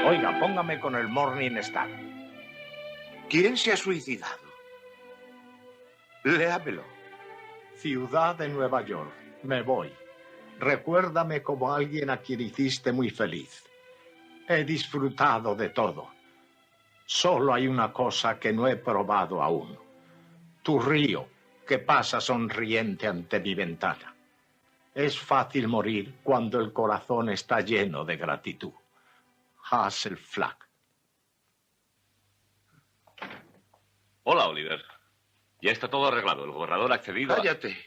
Oiga, póngame con el Morning Star. ¿Quién se ha suicidado? Léamelo. Ciudad de Nueva York. Me voy. Recuérdame como alguien a quien hiciste muy feliz. He disfrutado de todo. Solo hay una cosa que no he probado aún. Tu río, que pasa sonriente ante mi ventana. Es fácil morir cuando el corazón está lleno de gratitud. Hassel Flagg. Hola, Oliver. Ya está todo arreglado. El gobernador ha accedido. Cállate.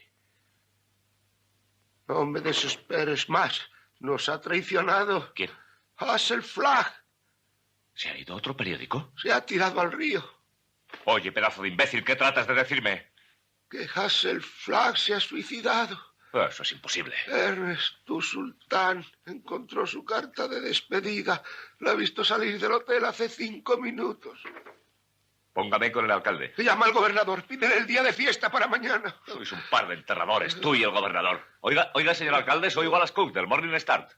No me desesperes más. Nos ha traicionado. ¿Quién? Hassel Flagg. ¿Se ha ido a otro periódico? Se ha tirado al río. Oye, pedazo de imbécil, ¿qué tratas de decirme? Que Hassel Flagg se ha suicidado. Eso es imposible. Ernest, tu sultán, encontró su carta de despedida. La ha visto salir del hotel hace 5 minutos. Póngame con el alcalde. Llama al gobernador. Pídele el día de fiesta para mañana. Sois un par de enterradores, tú y el gobernador. Oiga, señor alcalde, soy Wallace Cook, del Morning Start.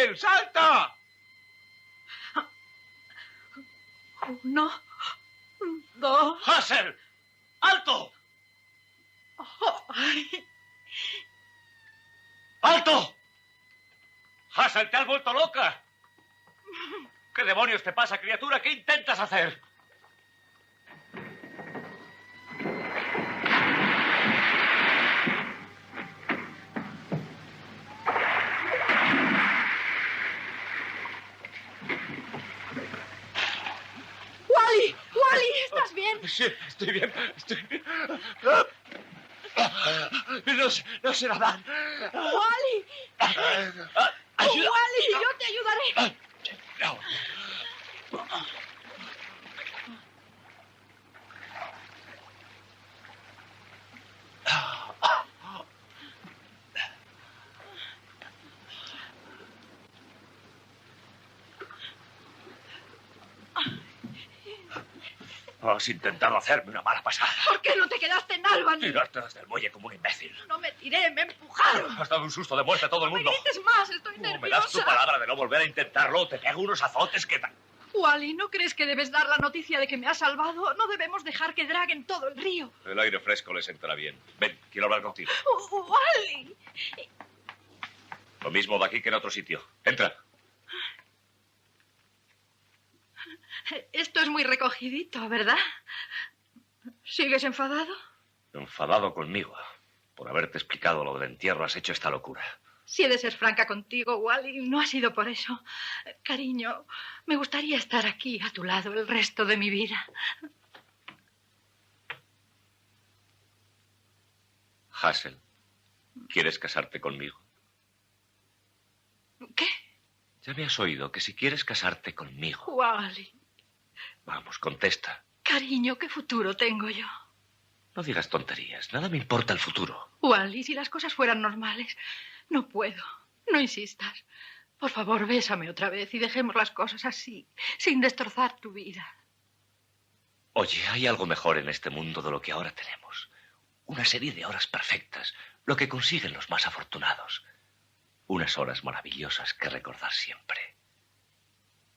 Hassel, salta! 1, 2... ¡Hassel! ¡Alto! Ay. ¡Alto! ¡Hassel, te has vuelto loca! ¿Qué demonios te pasa, criatura? ¿Qué intentas hacer? ¡Wally! ¡Wally! ¿Estás bien? Sí, estoy bien. No se nadar. ¡Wally! Ayuda. ¡Wally! ¡Yo te ayudaré! No. Has intentado hacerme una mala pasada. ¿Por qué no te quedaste en Albany? Tirarte desde el muelle como un imbécil. No me tiré, me empujaron. Has dado un susto de muerte a todo el No me mundo. grites más, estoy ¿Me das tu nerviosa. palabra de no volver a intentarlo? Te pego unos azotes que... Wally, ¿no crees que debes dar la noticia de que me has salvado? No debemos dejar que draguen todo el río. El aire fresco le sentará bien. Ven, quiero hablar contigo. Wally. Lo mismo de aquí que en otro sitio. Entra. Esto es muy recogidito, ¿verdad? ¿Sigues enfadado? Enfadado conmigo. Por haberte explicado lo del entierro has hecho esta locura. Si he de ser franca contigo, Wally, no ha sido por eso. Cariño, me gustaría estar aquí a tu lado el resto de mi vida. Hassel, ¿quieres casarte conmigo? ¿Qué? Ya me has oído que si quieres casarte conmigo. Wally. Vamos, contesta. Cariño, ¿qué futuro tengo yo? No digas tonterías. Nada me importa el futuro. Wally, si las cosas fueran normales, no puedo. No insistas. Por favor, bésame otra vez y dejemos las cosas así, sin destrozar tu vida. Oye, hay algo mejor en este mundo de lo que ahora tenemos. Una serie de horas perfectas, lo que consiguen los más afortunados. Unas horas maravillosas que recordar siempre.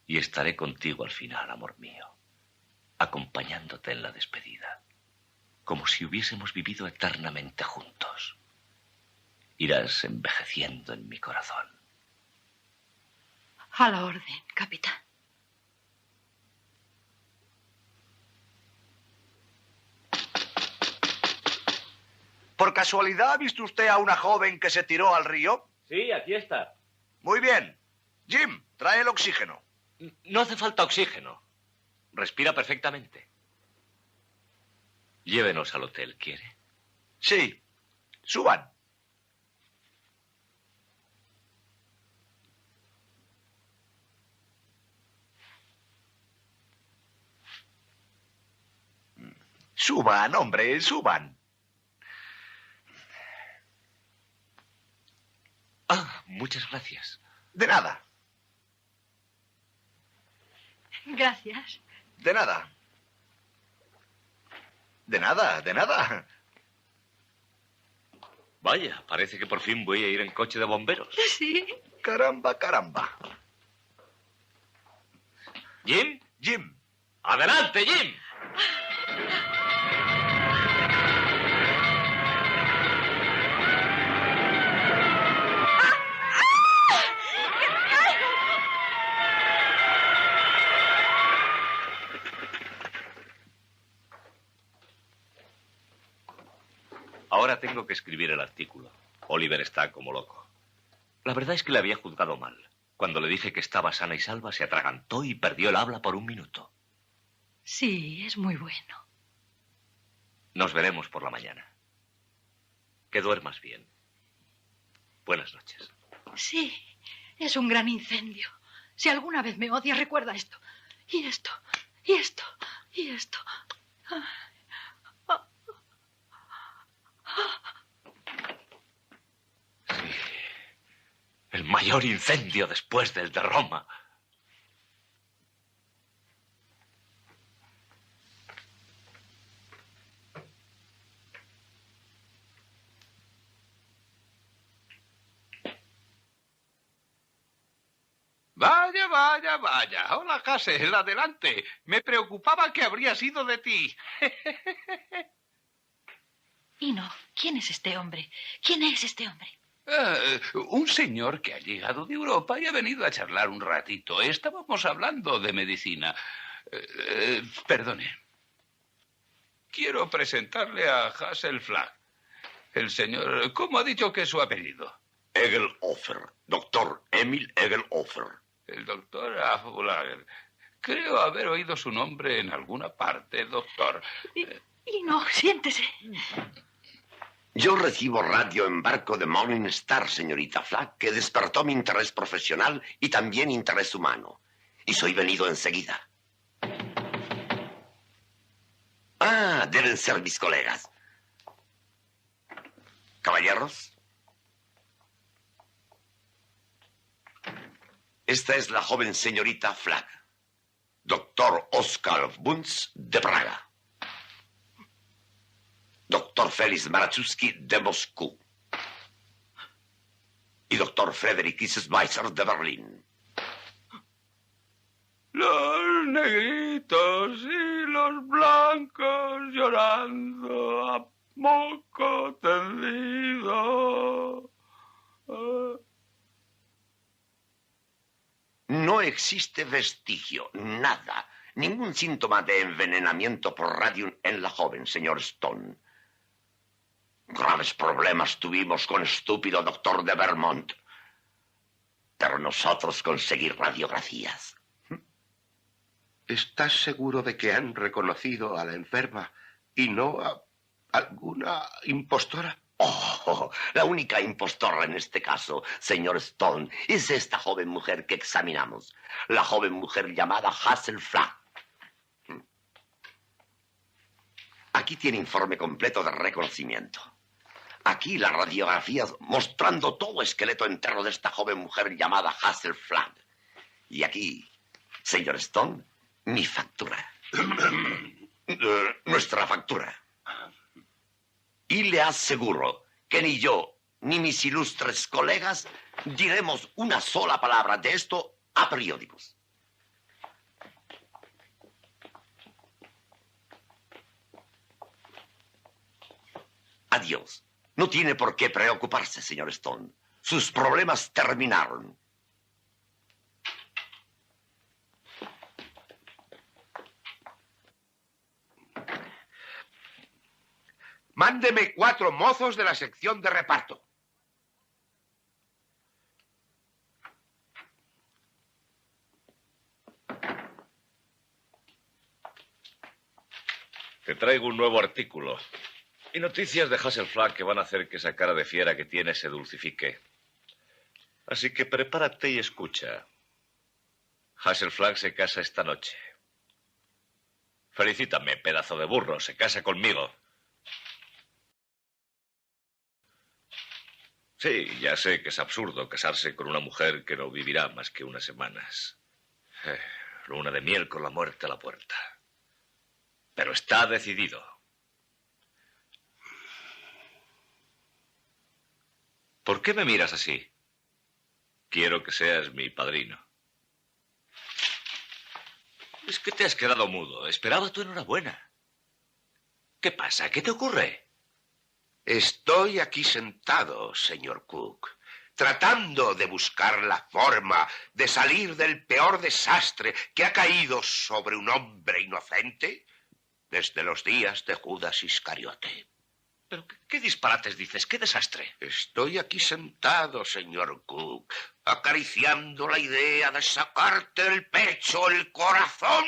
Y estaré contigo al final, amor mío, acompañándote en la despedida, como si hubiésemos vivido eternamente juntos. Irás envejeciendo en mi corazón. A la orden, capitán. ¿Por casualidad ha visto usted a una joven que se tiró al río? Sí, aquí está. Muy bien. Jim, trae el oxígeno. No hace falta oxígeno. Respira perfectamente. Llévenos al hotel, ¿quiere? Sí. Suban. Suban, hombre, suban. Ah, muchas gracias. De nada, Gracias. de nada. De nada, de nada. Vaya, parece que por fin voy a ir en coche de bomberos. Sí. Caramba, caramba. ¿Jim? Jim. ¡Adelante, Jim! Ahora tengo que escribir el artículo. Oliver está como loco. La verdad es que le había juzgado mal. Cuando le dije que estaba sana y salva, se atragantó y perdió el habla por un minuto. Sí, es muy bueno. Nos veremos por la mañana. Que duermas bien. Buenas noches. Sí, es un gran incendio. Si alguna vez me odias, recuerda esto. Y esto, y esto, y esto. Sí. El mayor incendio después del de Roma. Vaya, vaya, vaya. Hola, Hassel, adelante. Me preocupaba que habría sido de ti. Y no, ¿quién es este hombre? ¿Quién es este hombre? Un señor que ha llegado de Europa y ha venido a charlar un ratito. Estábamos hablando de medicina. Perdone. Quiero presentarle a Hassel Flagg. El señor... ¿Cómo ha dicho que es su apellido? Egelhofer. Doctor Emil Egelhofer. El doctor Flagg. Creo haber oído su nombre en alguna parte, doctor. Y no, siéntese. Yo recibo radio en barco de Morning Star, señorita Flagg, que despertó mi interés profesional y también interés humano. Y soy venido enseguida. Ah, deben ser mis colegas. Caballeros. Esta es la joven señorita Flagg. Doctor Oskar Bunz de Praga. Doctor Félix Marachuski de Moscú. Y doctor Frederick Schweitzer de Berlín. Los negritos y los blancos llorando a moco tendido. No existe vestigio, nada, ningún síntoma de envenenamiento por radium en la joven, señor Stone. Graves problemas tuvimos con estúpido doctor de Vermont. Pero nosotros conseguir radiografías. ¿Estás seguro de que han reconocido a la enferma y no a alguna impostora? Oh, la única impostora en este caso, señor Stone, es esta joven mujer que examinamos. La joven mujer llamada Hassel Flagg. Aquí tiene informe completo de reconocimiento. Aquí las radiografías mostrando todo esqueleto entero de esta joven mujer llamada Hassel Flagg. Y aquí, señor Stone, mi factura. Nuestra factura. Y le aseguro que ni yo ni mis ilustres colegas diremos una sola palabra de esto a periódicos. Adiós. No tiene por qué preocuparse, señor Stone. Sus problemas terminaron. Mándeme 4 mozos de la sección de reparto. Te traigo un nuevo artículo. Y noticias de Hassel Flagg que van a hacer que esa cara de fiera que tiene se dulcifique. Así que prepárate y escucha. Hassel Flagg se casa esta noche. Felicítame, pedazo de burro. Se casa conmigo. Sí, ya sé que es absurdo casarse con una mujer que no vivirá más que unas semanas. Luna de miel con la muerte a la puerta. Pero está decidido. ¿Por qué me miras así? Quiero que seas mi padrino. Es que te has quedado mudo. Esperaba tu enhorabuena. ¿Qué pasa? ¿Qué te ocurre? Estoy aquí sentado, señor Cook, tratando de buscar la forma de salir del peor desastre que ha caído sobre un hombre inocente desde los días de Judas Iscariote. ¿Pero qué disparates dices? ¿Qué desastre? Estoy aquí sentado, señor Cook, acariciando la idea de sacarte del pecho el corazón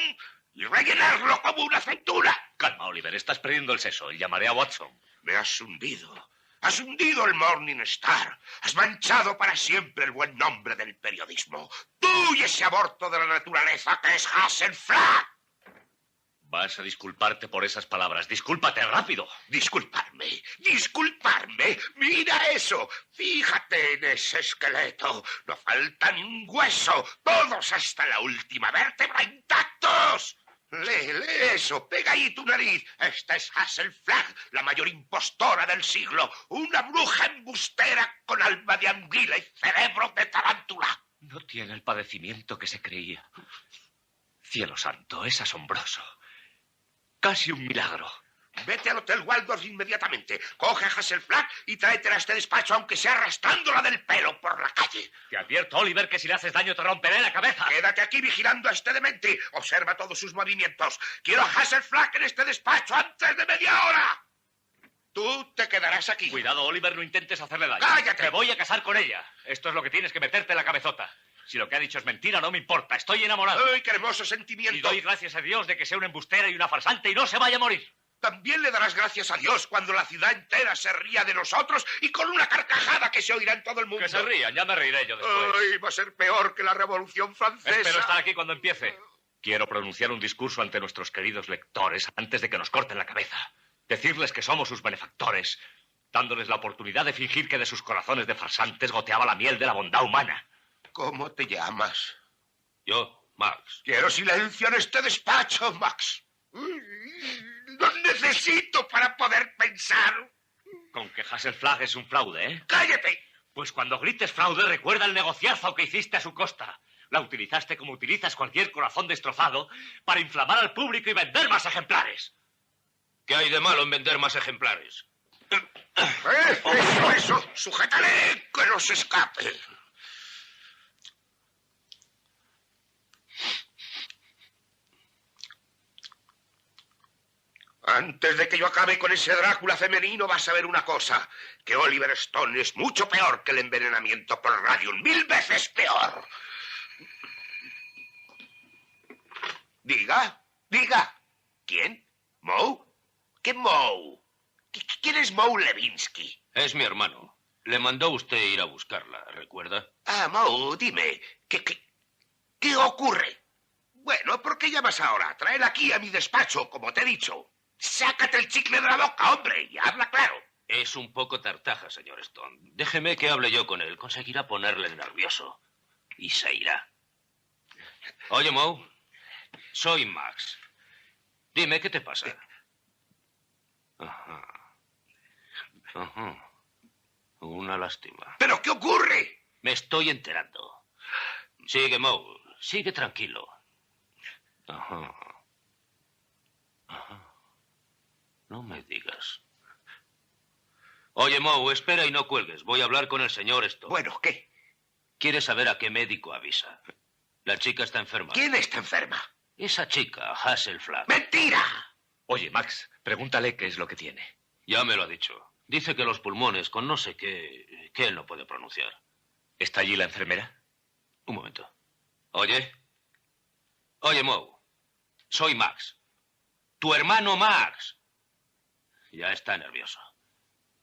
y rellenarlo como una cintura. Calma, Oliver, estás perdiendo el seso. Llamaré a Watson. Me has hundido. Has hundido el Morning Star. Has manchado para siempre el buen nombre del periodismo. Tú y ese aborto de la naturaleza que es Hassel Flagg. Vas a disculparte por esas palabras. Discúlpate rápido. Disculparme. Mira eso. Fíjate en ese esqueleto. No falta ni un hueso. Todos hasta la última vértebra intactos. Lee eso. Pega ahí tu nariz. Esta es Hassel Flagg, la mayor impostora del siglo. Una bruja embustera con alma de anguila y cerebro de tarántula. No tiene el padecimiento que se creía. Cielo santo, es asombroso. Casi un milagro. Vete al Hotel Waldorf inmediatamente. Coge a Hasselflack y tráetela a este despacho, aunque sea arrastrándola del pelo por la calle. Te advierto, Oliver, que si le haces daño te romperé la cabeza. Quédate aquí vigilando a este demente. Observa todos sus movimientos. Quiero a Hasselflack en este despacho antes de media hora. Tú te quedarás aquí. Cuidado, Oliver, no intentes hacerle daño. ¡Cállate! Me voy a casar con ella. Esto es lo que tienes que meterte en la cabezota. Si lo que ha dicho es mentira, no me importa. Estoy enamorado. ¡Ay, qué hermoso sentimiento! Y doy gracias a Dios de que sea una embustera y una farsante y no se vaya a morir. También le darás gracias a Dios cuando la ciudad entera se ría de nosotros y con una carcajada que se oirá en todo el mundo. Que se rían, ya me reiré yo después. Ay, va a ser peor que la Revolución Francesa. Espero estar aquí cuando empiece. Quiero pronunciar un discurso ante nuestros queridos lectores antes de que nos corten la cabeza. Decirles que somos sus benefactores, dándoles la oportunidad de fingir que de sus corazones de farsantes goteaba la miel de la bondad humana. ¿Cómo te llamas? Yo, Max. Quiero silencio en este despacho, Max. Lo necesito para poder pensar. Con que Hasselflag es un fraude, ¿eh? ¡Cállate! Pues cuando grites fraude, recuerda el negociazo que hiciste a su costa. La utilizaste como utilizas cualquier corazón destrozado para inflamar al público y vender más ejemplares. ¿Qué hay de malo en vender más ejemplares? Eso. Sujétale, que no se escape. Antes de que yo acabe con ese Drácula femenino, vas a ver una cosa. Que Oliver Stone es mucho peor que el envenenamiento por radium. 1000 veces peor. Diga. ¿Quién? ¿Moe? ¿Qué Moe? ¿Quién es Moe Levinsky? Es mi hermano. Le mandó usted ir a buscarla, ¿recuerda? Ah, Moe, dime, ¿qué ocurre? Bueno, ¿por qué llamas ahora? Tráela aquí a mi despacho, como te he dicho. Sácate el chicle de la boca, hombre, y habla claro. Es un poco tartaja, señor Stone. Déjeme que hable yo con él. Conseguirá ponerle nervioso. Y se irá. Oye, Moe, soy Max. Dime, ¿qué te pasa? Ajá. Una lástima. ¿Pero qué ocurre? Me estoy enterando. Sigue, Moe. Sigue tranquilo. Ajá. No me digas. Oye, Moe, espera y no cuelgues. Voy a hablar con el señor Stone. Bueno, ¿qué? Quiere saber a qué médico avisa. La chica está enferma. ¿Quién está enferma? Esa chica, Hasselflag. ¡Mentira! Oye, Max, pregúntale qué es lo que tiene. Ya me lo ha dicho. Dice que los pulmones con no sé qué... que él no puede pronunciar. ¿Está allí la enfermera? Un momento. Oye, Moe. Soy Max. Tu hermano Max. Ya está nervioso.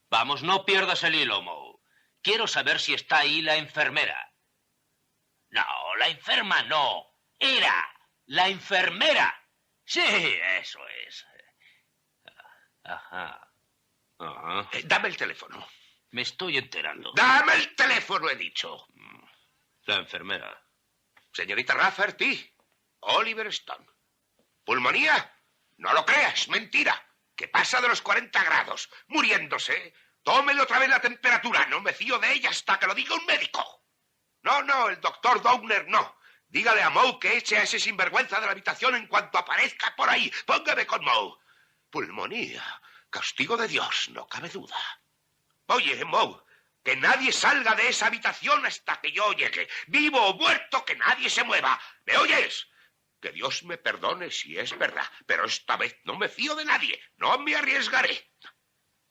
Vamos, no pierdas el hilo, Moe. Quiero saber si está ahí la enfermera. No, la enferma no. Era la enfermera. Sí, eso es. Ajá. Dame el teléfono. Me estoy enterando. ¡Dame el teléfono, he dicho! La enfermera. Señorita Rafferty, Oliver Stone. ¿Pulmonía? No lo creas, mentira. Que pasa de los 40 grados, muriéndose. Tómele otra vez la temperatura. No me fío de ella hasta que lo diga un médico. No, el doctor Downer no. Dígale a Moe que eche a ese sinvergüenza de la habitación en cuanto aparezca por ahí. Póngame con Moe. Pulmonía. Castigo de Dios, no cabe duda. Oye, Moe, que nadie salga de esa habitación hasta que yo llegue. Vivo o muerto, que nadie se mueva. ¿Me oyes? Que Dios me perdone si es verdad, pero esta vez no me fío de nadie. No me arriesgaré.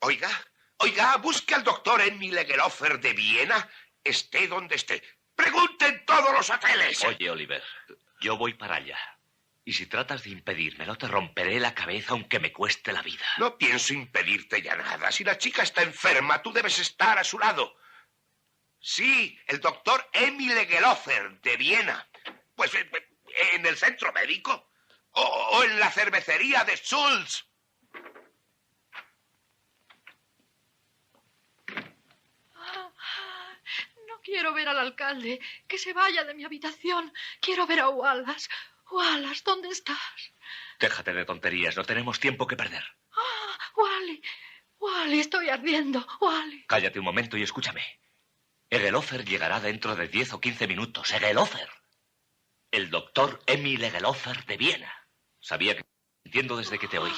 Oiga, busque al doctor Emmy Legelofer de Viena, esté donde esté. Pregunte en todos los hoteles. Oye, Oliver, yo voy para allá. Y si tratas de impedírmelo, te romperé la cabeza aunque me cueste la vida. No pienso impedirte ya nada. Si la chica está enferma, tú debes estar a su lado. Sí, el doctor Emmy Legelofer de Viena. Pues en el centro médico. O en la cervecería de Schultz. No quiero ver al alcalde. Que se vaya de mi habitación. Quiero ver a Wallace. Wallace, ¿dónde estás? Déjate de tonterías, no tenemos tiempo que perder. Wally, estoy ardiendo. Wally. Cállate un momento y escúchame. Egelofer llegará dentro de 10 o 15 minutos. Egelofer. El doctor Emil Egelofer de Viena. Sabía que... Entiendo desde que te oí.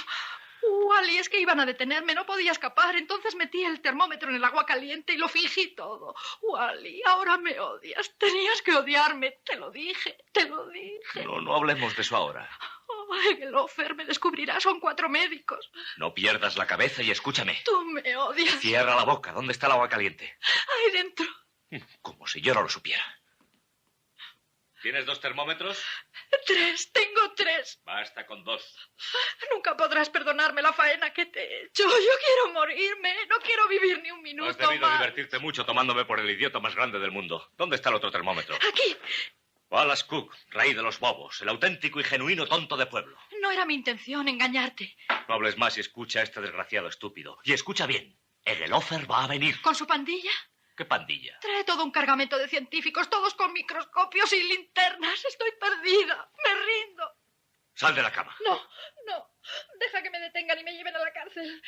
Wally, es que iban a detenerme, no podía escapar. Entonces metí el termómetro en el agua caliente y lo fingí todo. Wally, ahora me odias. Tenías que odiarme. Te lo dije, te lo dije. No hablemos de eso ahora. Oh, Egelofer, me descubrirá. Son 4 médicos. No pierdas la cabeza y escúchame. Tú me odias. Cierra la boca. ¿Dónde está el agua caliente? Ahí dentro. Como si yo no lo supiera. ¿Tienes 2 termómetros? 3, tengo 3. Basta con 2. Nunca podrás perdonarme la faena que te he hecho. Yo quiero morirme. No quiero vivir ni un minuto Has debido más. divertirte mucho tomándome por el idiota más grande del mundo. ¿Dónde está el otro termómetro? Aquí. Wallace Cook, rey de los bobos, el auténtico y genuino tonto de pueblo. No era mi intención engañarte. No hables más y escucha a este desgraciado estúpido. Y escucha bien. Egelofer va a venir. ¿Con su pandilla? ¿Qué pandilla? Trae todo un cargamento de científicos, todos con microscopios y linternas. Estoy perdida. Me rindo. Sal de la cama. No. Deja que me detengan y me lleven a la cárcel.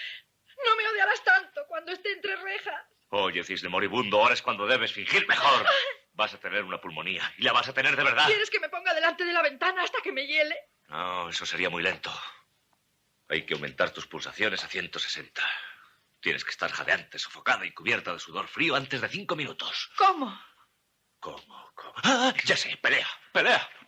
No me odiarás tanto cuando esté entre rejas. Oye, cisne moribundo, ahora es cuando debes fingir mejor. Vas a tener una pulmonía y la vas a tener de verdad. ¿Quieres que me ponga delante de la ventana hasta que me hiele? No, eso sería muy lento. Hay que aumentar tus pulsaciones a 160. Tienes que estar jadeante, sofocada y cubierta de sudor frío antes de 5 minutos. ¿Cómo? ¿Cómo? ¡Ah! Ya sé, pelea.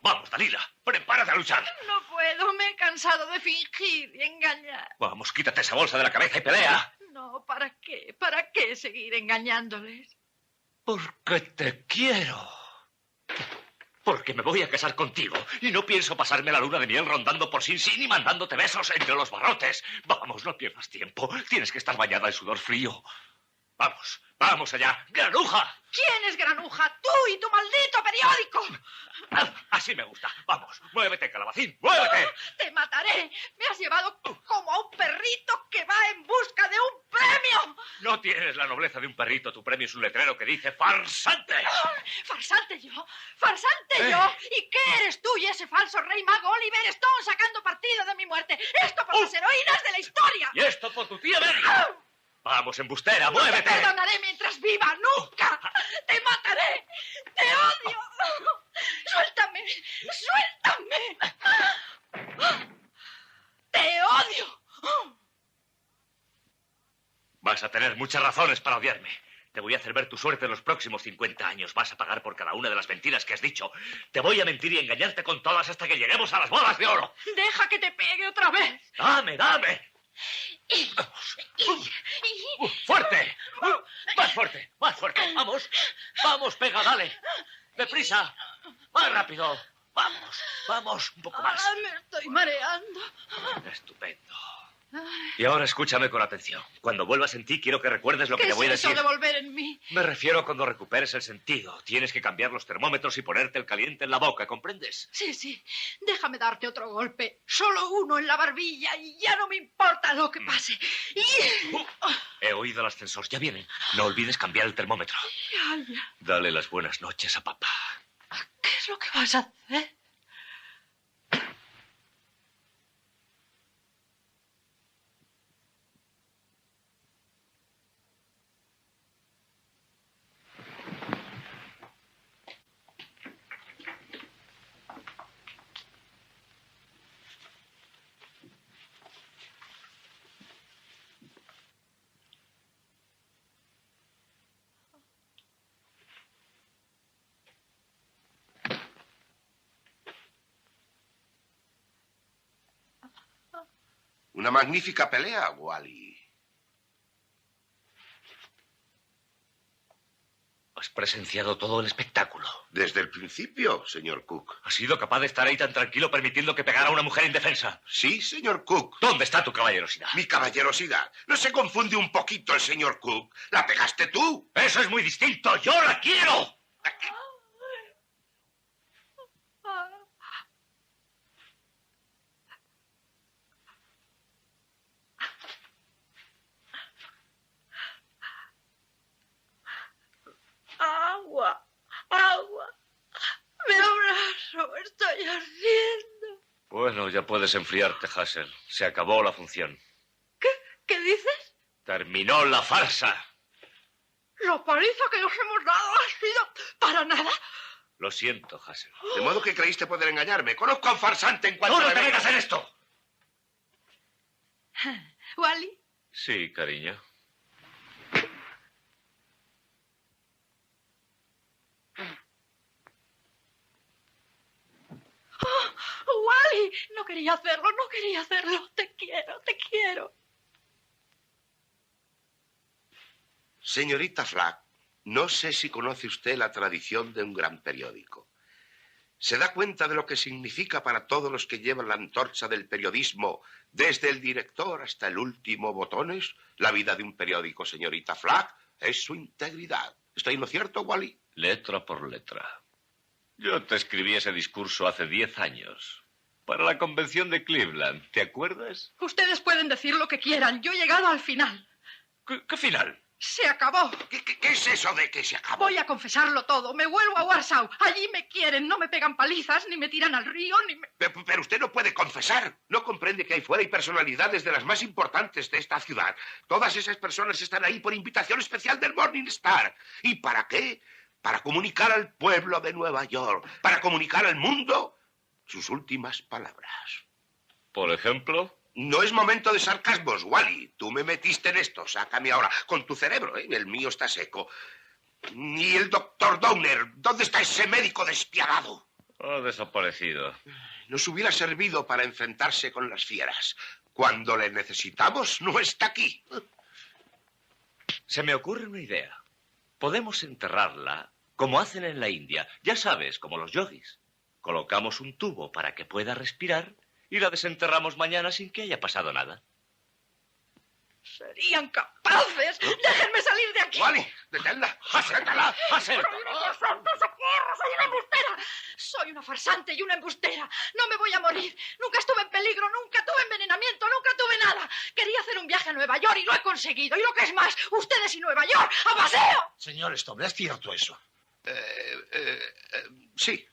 Vamos, Dalila, prepárate a luchar. No puedo, me he cansado de fingir y engañar. Vamos, quítate esa bolsa de la cabeza y pelea. No, ¿para qué? ¿Para qué seguir engañándoles? Porque te quiero. Porque me voy a casar contigo y no pienso pasarme la luna de miel rondando por Sin Sin y mandándote besos entre los barrotes. Vamos, no pierdas tiempo. Tienes que estar bañada en sudor frío. Vamos allá. ¡Granuja! ¿Quién es Granuja? ¡Tú y tu maldito periódico! Así me gusta. Vamos, muévete, calabacín, muévete. ¡Te mataré! Me has llevado como a un perrito que va en busca de un premio. No tienes la nobleza de un perrito. Tu premio es un letrero que dice farsante. ¿Farsante yo? ¿Farsante yo? ¿Y qué eres tú y ese falso rey mago Oliver Stone sacando partido de mi muerte? ¡Esto por las heroínas de la historia! Y esto por tu tía Mary. Vamos, embustera, No muévete. te perdonaré mientras viva, nunca. ¡Te mataré! ¡Te odio! ¡Suéltame! ¡Te odio! Vas a tener muchas razones para odiarme. Te voy a hacer ver tu suerte en los próximos 50 años. Vas a pagar por cada una de las mentiras que has dicho. Te voy a mentir y engañarte con todas hasta que lleguemos a las bodas de oro. Deja que te pegue otra vez. ¡Dame! ¡Fuerte! ¡Más fuerte! ¡Vamos, pega, dale! ¡Deprisa! ¡Más rápido! ¡Vamos! Un poco más. Me estoy mareando. Estupendo. Y ahora escúchame con atención. Cuando vuelvas en ti, quiero que recuerdes lo que te voy a decir. ¿Qué es eso de volver en mí? Me refiero a cuando recuperes el sentido. Tienes que cambiar los termómetros y ponerte el caliente en la boca, ¿comprendes? Sí. Déjame darte otro golpe. Solo uno en la barbilla y ya no me importa lo que pase. He oído el ascensor. Ya vienen. No olvides cambiar el termómetro. Ya. Dale las buenas noches a papá. ¿Qué es lo que vas a hacer? Una magnífica pelea, Wally. Has presenciado todo el espectáculo. Desde el principio, señor Cook. ¿Has sido capaz de estar ahí tan tranquilo permitiendo que pegara a una mujer indefensa? Sí, señor Cook. ¿Dónde está tu caballerosidad? Mi caballerosidad. ¿No se confunde un poquito el señor Cook? ¡La pegaste tú! ¡Eso es muy distinto! ¡Yo la quiero! Agua. Me abrazo, estoy ardiendo. Bueno, ya puedes enfriarte, Hassel. Se acabó la función. ¿Qué dices? Terminó la farsa. La paliza que nos hemos dado ha sido para nada. Lo siento, Hassel. De modo que creíste poder engañarme. Conozco a un farsante en cuanto... ¡No me te vea. metas en esto! Wally, Sí, cariño. Wally, no quería hacerlo, no quería hacerlo. Te quiero, te quiero. Señorita Flack, no sé si conoce usted la tradición de un gran periódico. ¿Se da cuenta de lo que significa para todos los que llevan la antorcha del periodismo, desde el director hasta el último botones? La vida de un periódico, señorita Flack, es su integridad. ¿Estoy en lo cierto, Wally? Letra por letra. Yo te escribí ese discurso hace 10 años. Para la convención de Cleveland, ¿te acuerdas? Ustedes pueden decir lo que quieran. Yo he llegado al final. ¿Qué final? Se acabó. ¿Qué es eso de que se acabó? Voy a confesarlo todo. Me vuelvo a Warsaw. Allí me quieren. No me pegan palizas, ni me tiran al río, ni me... Pero usted no puede confesar. No comprende que ahí fuera hay personalidades de las más importantes de esta ciudad. Todas esas personas están ahí por invitación especial del Morning Star. ¿Y para qué? Para comunicar al pueblo de Nueva York, para comunicar al mundo sus últimas palabras. Por ejemplo... No es momento de sarcasmos, Wally. Tú me metiste en esto. Sácame ahora. Con tu cerebro, ¿eh? El mío está seco. ¿Y el doctor Downer? ¿Dónde está ese médico despiadado? Ha desaparecido. Nos hubiera servido para enfrentarse con las fieras. Cuando le necesitamos, no está aquí. Se me ocurre una idea. Podemos enterrarla como hacen en la India. Ya sabes, como los yogis. Colocamos un tubo para que pueda respirar y la desenterramos mañana sin que haya pasado nada. Serían capaces. Déjenme salir de aquí. Wally, deténla. ¡Suéltala! Soy una farsante, socorro, soy una embustera. Soy una farsante y una embustera. No me voy a morir. Nunca estuve en peligro, nunca tuve envenenamiento, nunca tuve nada. Quería hacer un viaje a Nueva York y lo he conseguido. Y lo que es más, ustedes y Nueva York, ¡a paseo! Señor Stone, ¿es cierto eso? Sí.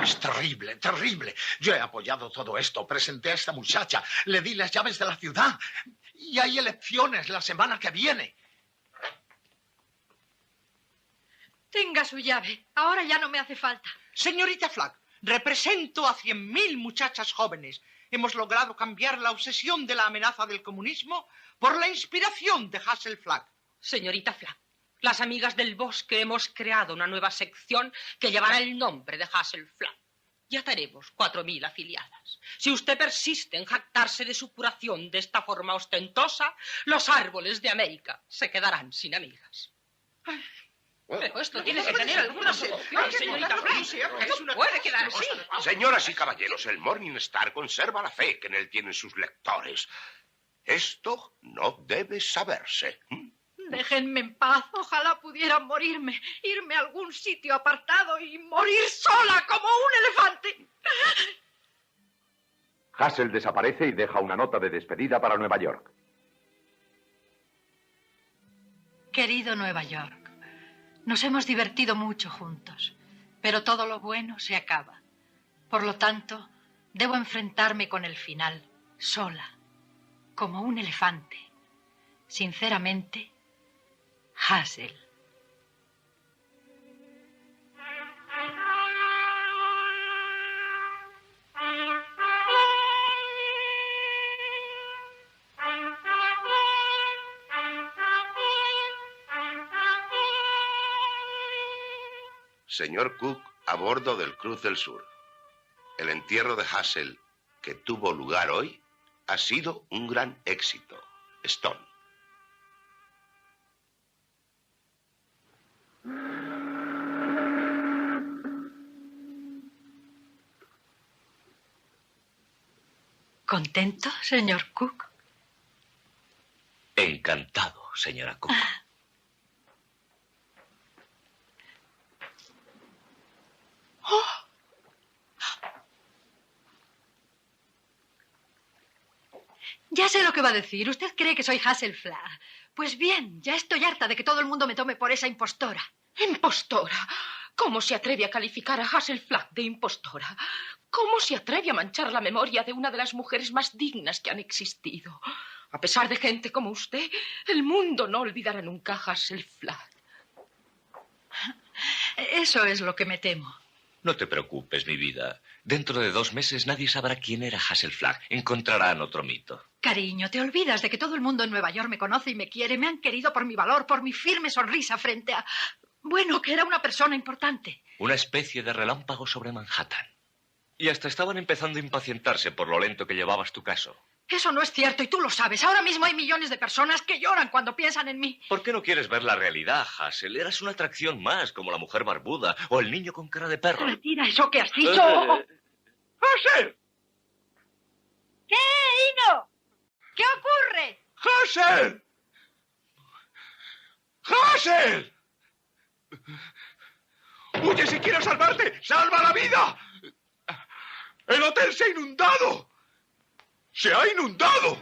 Es terrible, terrible. Yo he apoyado todo esto, presenté a esta muchacha, le di las llaves de la ciudad. Y hay elecciones la semana que viene. Tenga su llave. Ahora ya no me hace falta. Señorita Flack, represento a 100.000 muchachas jóvenes. Hemos logrado cambiar la obsesión de la amenaza del comunismo por la inspiración de Hassel Flack. Señorita Flack, las amigas del bosque hemos creado una nueva sección que llevará el nombre de Hassel Flack. Ya tenemos 4.000 afiliadas. Si usted persiste en jactarse de su curación de esta forma ostentosa, los árboles de América se quedarán sin amigas. Pero esto tiene que tener alguna solución, señorita Flack. No puede quedar así. Señoras y caballeros, el Morning Star conserva la fe que en él tienen sus lectores. Esto no debe saberse. Déjenme en paz. Ojalá pudiera morirme, irme a algún sitio apartado y morir sola como un elefante. Hassel desaparece y deja una nota de despedida para Nueva York. Querido Nueva York, nos hemos divertido mucho juntos, pero todo lo bueno se acaba. Por lo tanto, debo enfrentarme con el final, sola, como un elefante. Sinceramente, Hassel. Señor Cook, a bordo del Cruz del Sur. El entierro de Hassel, que tuvo lugar hoy, ha sido un gran éxito. Stone. ¿Contento, señor Cook? Encantado, señora Cook. Ya sé lo que va a decir. Usted cree que soy Hassel Flack. Pues bien, ya estoy harta de que todo el mundo me tome por esa impostora. ¿Impostora? ¿Cómo se atreve a calificar a Hassel Flack de impostora? ¿Cómo se atreve a manchar la memoria de una de las mujeres más dignas que han existido? A pesar de gente como usted, el mundo no olvidará nunca a Hasselflag. Eso es lo que me temo. No te preocupes, mi vida. Dentro de 2 meses nadie sabrá quién era Hasselflag. Encontrarán otro mito. Cariño, te olvidas de que todo el mundo en Nueva York me conoce y me quiere. Me han querido por mi valor, por mi firme sonrisa frente a... Bueno, que era una persona importante. Una especie de relámpago sobre Manhattan. Y hasta estaban empezando a impacientarse por lo lento que llevabas tu caso. Eso no es cierto y tú lo sabes. Ahora mismo hay millones de personas que lloran cuando piensan en mí. ¿Por qué no quieres ver la realidad, Hassel? Eras una atracción más, como la mujer barbuda o el niño con cara de perro. Retira eso que has dicho. ¡Hassel! ¿Qué, Ino? ¿Qué ocurre? ¡Hassel! ¡Hassel! ¡Huye si quieres salvarte! ¡Salva la vida! ¡El hotel se ha inundado! ¡Se ha inundado!